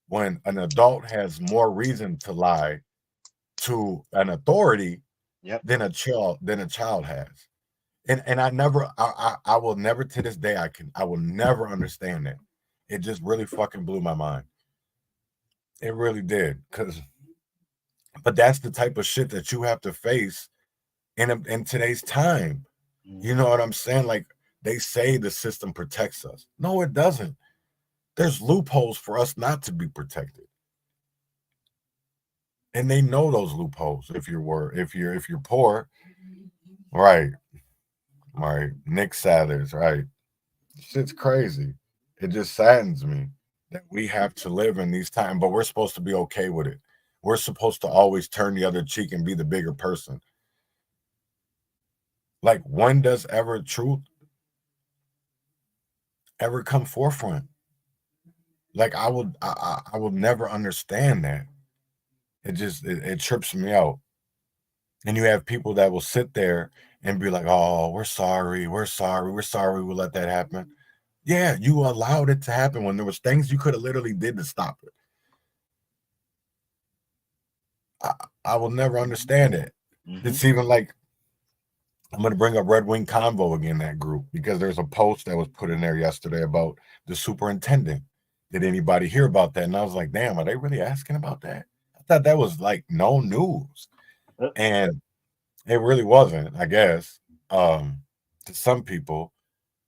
when an adult has more reason to lie to an authority than a child has? And I will never to this day I will never understand that. It just really fucking blew my mind. It really did, but that's the type of shit that you have to face in today's time. You know what I'm saying? Like, they say the system protects us. No, it doesn't. There's loopholes for us not to be protected. And they know those loopholes if you're poor. Right. Nick Sathers, right. Shit's crazy. It just saddens me that we have to live in these times, but we're supposed to be okay with it. We're supposed to always turn the other cheek and be the bigger person. Like, when does truth ever come forefront? Like, I will never understand that. It trips me out. And you have people that will sit there and be like, oh, we're sorry we let that happen. Yeah, you allowed it to happen when there was things you could have literally did to stop it. I will never understand it. It's even like, I'm going to bring up Red Wing Convo again, that group, because there's a post that was put in there yesterday about the superintendent. Did anybody hear about that? And I was like, damn, are they really asking about that? I thought that was like no news. And it really wasn't, I guess, to some people.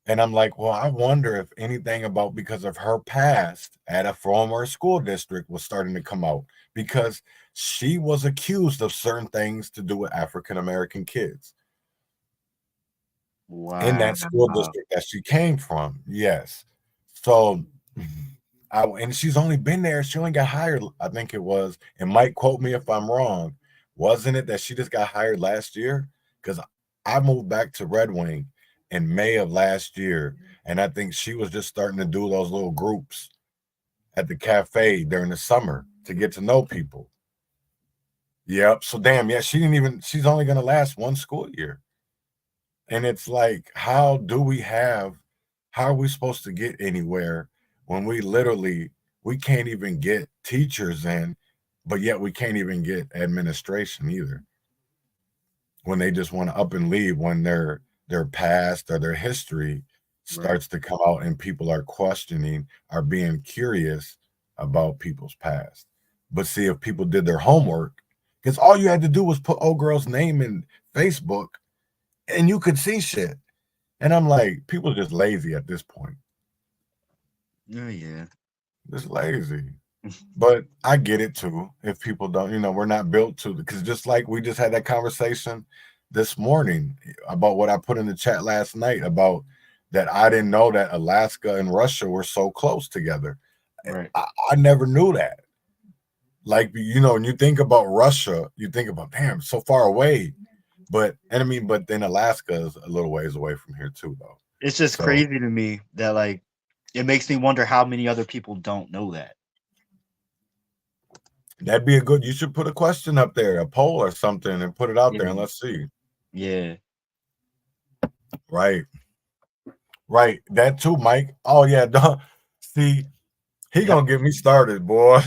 And I'm like, well, I wonder if anything about because of her past at a former school district was starting to come out because she was accused of certain things to do with African American kids in that school district that she came from. Yes. So and she's only been there. She only got hired, I think it was, and Mike quote me if I'm wrong. Wasn't it that she just got hired last year? Because I moved back to Red Wing in May of last year, and I think she was just starting to do those little groups at the cafe during the summer to get to know people. Yep. So damn, yeah, she's only gonna last one school year. And it's like, how are we supposed to get anywhere when we can't even get teachers in, but yet we can't even get administration either. When they just want to up and leave when their past or their history starts to come out and people are questioning, are being curious about people's past. But see, if people did their homework, because all you had to do was put old girl's name in Facebook and you could see shit. And I'm like, people are just lazy at this point. Oh, yeah. Just lazy. But I get it too. If people don't, we're not built to, because just like we just had that conversation this morning about what I put in the chat last night about that I didn't know that Alaska and Russia were so close together. Right. I never knew that. Like, when you think about Russia, you think about, damn, so far away. But then Alaska is a little ways away from here too, though. It's just crazy to me that, like, it makes me wonder how many other people don't know that. That'd be you should put a question up there, a poll or something, and put it out there and let's see. Yeah. Right. That too, Mike. Oh yeah, see, he gonna get me started, boy.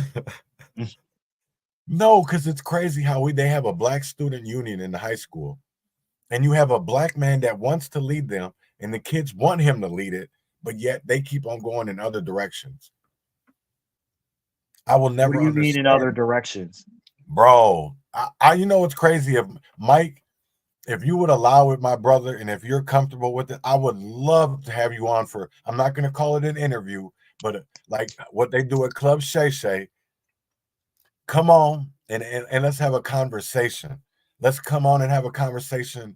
No, because it's crazy how they have a black student union in the high school, and you have a black man that wants to lead them, and the kids want him to lead it, but yet they keep on going in other directions. I will never. What do you mean in other directions, bro? You know what's crazy? If Mike, if you would allow it, my brother, and if you're comfortable with it, I would love to have you on for. I'm not going to call it an interview, but like what they do at Club Shay Shay. Come on and let's have a conversation. Let's come on and have a conversation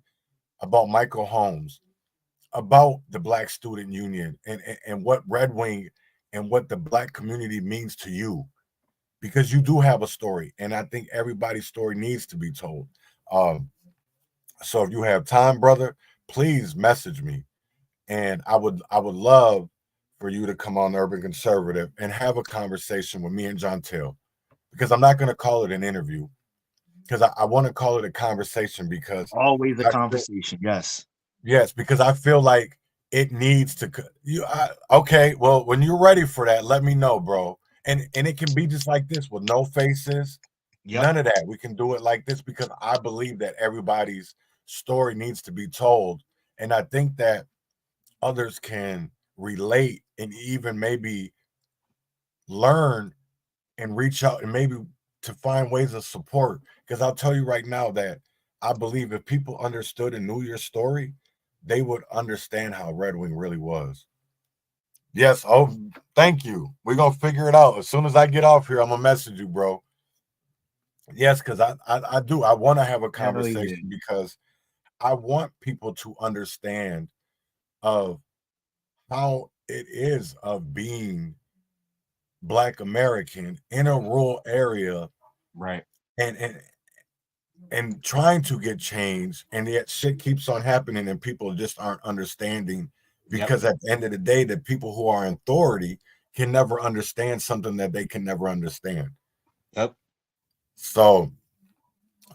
about Michael Holmes, about the Black Student Union, and what Red Wing and what the Black community means to you. Because you do have a story, and I think everybody's story needs to be told. So if you have time, brother, please message me, and I would love for you to come on Urban Conservative and have a conversation with me and John Till, because I'm not going to call it an interview, because I want to call it a conversation, because always a conversation. Yes, because I feel like it needs to. Okay, well, when you're ready for that, let me know, bro. And it can be just like this with no faces, none of that. We can do it like this because I believe that everybody's story needs to be told. And I think that others can relate and even maybe learn and reach out and maybe to find ways of support. Because I'll tell you right now that I believe if people understood and knew your story, they would understand how Red Wing really was. Yes. Oh, thank you. We're going to figure it out. As soon as I get off here, I'm going to message you, bro. Yes, because I do. I want to have a conversation because I want people to understand of how it is of being Black American in a rural area. Right. And trying to get change, and yet shit keeps on happening and people just aren't understanding. Because at the end of the day, the people who are in authority can never understand something that they can never understand. Yep. So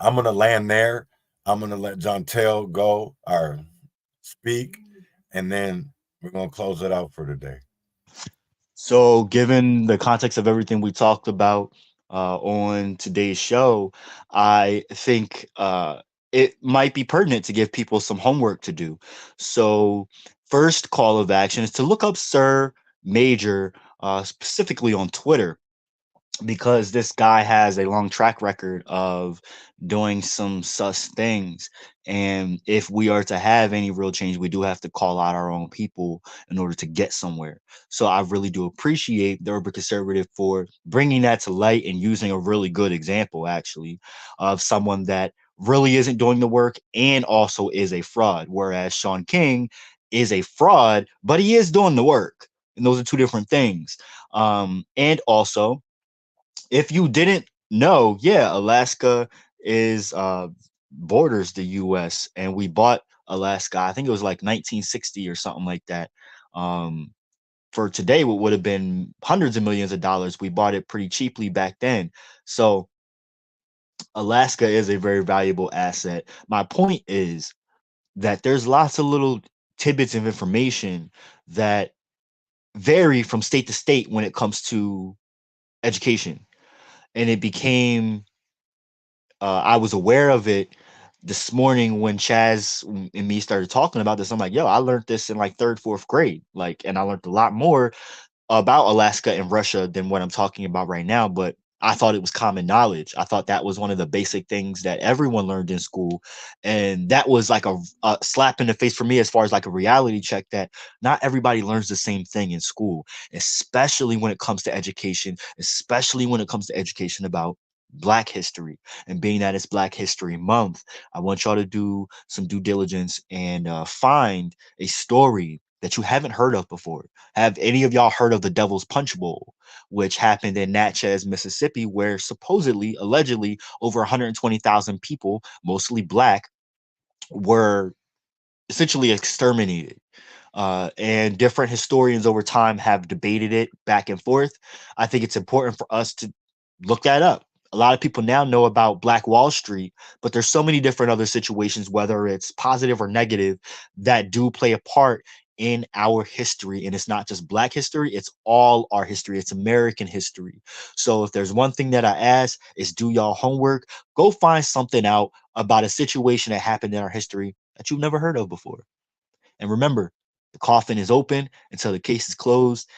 I'm going to land there. I'm going to let John Tell go or speak, and then we're going to close it out for today. So given the context of everything we talked about on today's show, I think it might be pertinent to give people some homework to do. So first call of action is to look up Sir Maejor, specifically on Twitter. because this guy has a long track record of doing some sus things. And if we are to have any real change, we do have to call out our own people in order to get somewhere. So I really do appreciate the urban conservative for bringing that to light and using a really good example, actually, of someone that really isn't doing the work and also is a fraud. Whereas Sean King is a fraud, but he is doing the work. And those are two different things. And also, if you didn't know, yeah, Alaska is borders the US, and we bought Alaska, I think it was like 1960 or something like that. For today, what would have been hundreds of millions of dollars, we bought it pretty cheaply back then. So Alaska is a very valuable asset. My point is that there's lots of little tidbits of information that vary from state to state when it comes to education. And it became I was aware of it this morning when Chaz and me started talking about this. I'm like, yo, I learned this in like third, fourth grade. Like, and I learned a lot more about Alaska and Russia than what I'm talking about right now. But I thought it was common knowledge. I thought that was one of the basic things that everyone learned in school. And that was like a slap in the face for me as far as like a reality check that not everybody learns the same thing in school, especially when it comes to education, especially when it comes to education about Black history. And being that it's Black History Month, I want y'all to do some due diligence and find a story that you haven't heard of before. Have any of y'all heard of the Devil's Punch Bowl, which happened in Natchez, Mississippi, where supposedly, allegedly, over 120,000 people, mostly Black, were essentially exterminated? And different historians over time have debated it back and forth. I think it's important for us to look that up. A lot of people now know about Black Wall Street, but there's so many different other situations, whether it's positive or negative, that do play a part in our history. And it's not just Black history, it's all our history. It's American history. So if there's one thing that I ask is do y'all homework, go find something out about a situation that happened in our history that you've never heard of before. And remember, the coffin is open until the case is closed.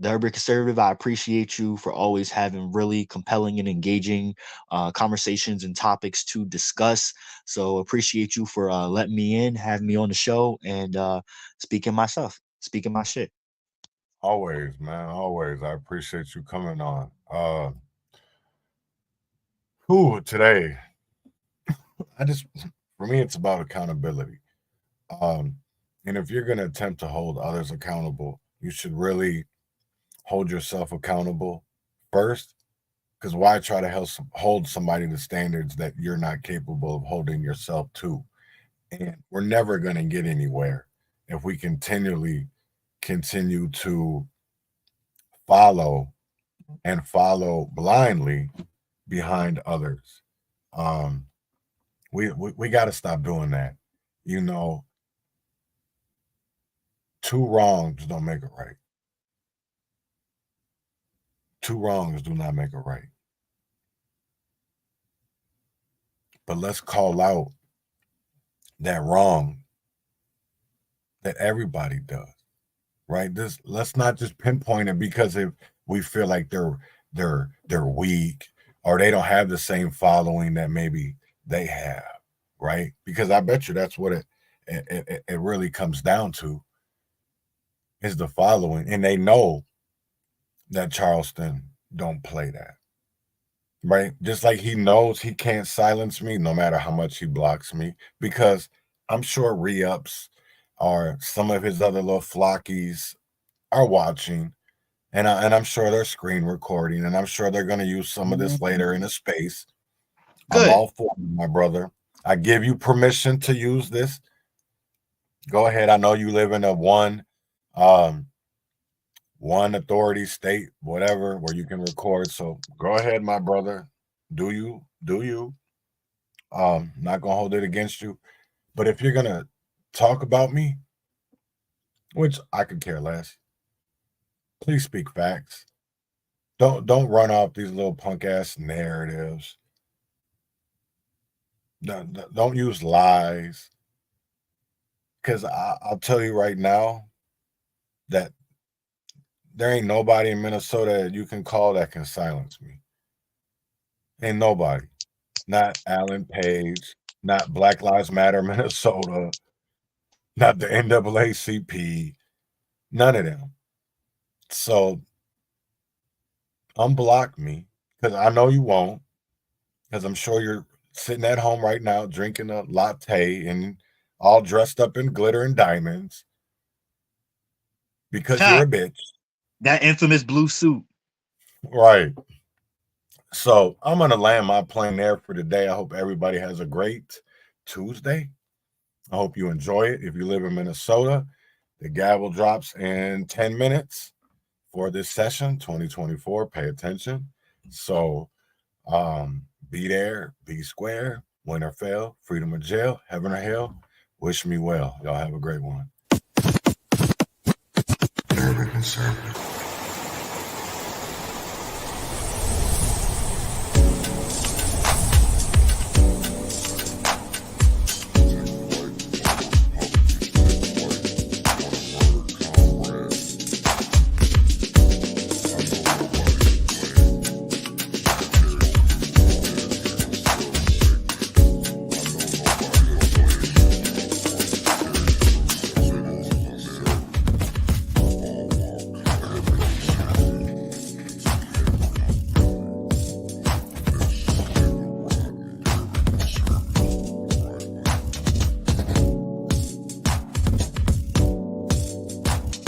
The Urban Conservative, I appreciate you for always having really compelling and engaging conversations and topics to discuss. So appreciate you for letting me in, having me on the show, and speaking myself, speaking my shit. Always, man, always. I appreciate you coming on. Today, for me, it's about accountability. And if you're going to attempt to hold others accountable, you should really hold yourself accountable first. Because why try to hold somebody to standards that you're not capable of holding yourself to? And we're never going to get anywhere if we continue to follow blindly behind others. We got to stop doing that. You know, two wrongs don't make it right. Two wrongs do not make it right. But let's call out that wrong that everybody does, right? Let's not just pinpoint it because if we feel like they're weak or they don't have the same following that maybe they have, right? Because I bet you that's what it really comes down to is the following, and they know that Charleston don't play that, right? Just like he knows he can't silence me no matter how much he blocks me, because I'm sure re-ups or some of his other little flockies are watching, and I'm sure they're screen recording, and I'm sure they're going to use some of this later in a space. Good. I'm all for you, my brother. I give you permission to use this. Go ahead. I know you live in a one authority state, whatever, where you can record. So go ahead, my brother. Do you? Not gonna hold it against you. But if you're gonna talk about me, which I could care less, please speak facts. Don't run off these little punk ass narratives. Don't use lies. Because I'll tell you right now that there ain't nobody in Minnesota that you can call that can silence me. Ain't nobody. Not Alan Page, not Black Lives Matter Minnesota, not the NAACP, none of them. So unblock me, because I know you won't, because I'm sure you're sitting at home right now drinking a latte and all dressed up in glitter and diamonds because you're a bitch. That infamous blue suit. Right. So I'm going to land my plane there for today. I hope everybody has a great Tuesday. I hope you enjoy it. If you live in Minnesota, the gavel drops in 10 minutes for this session, 2024. Pay attention. So be there, be square, win or fail, freedom or jail, heaven or hell. Wish me well. Y'all have a great one. Urban Conservative.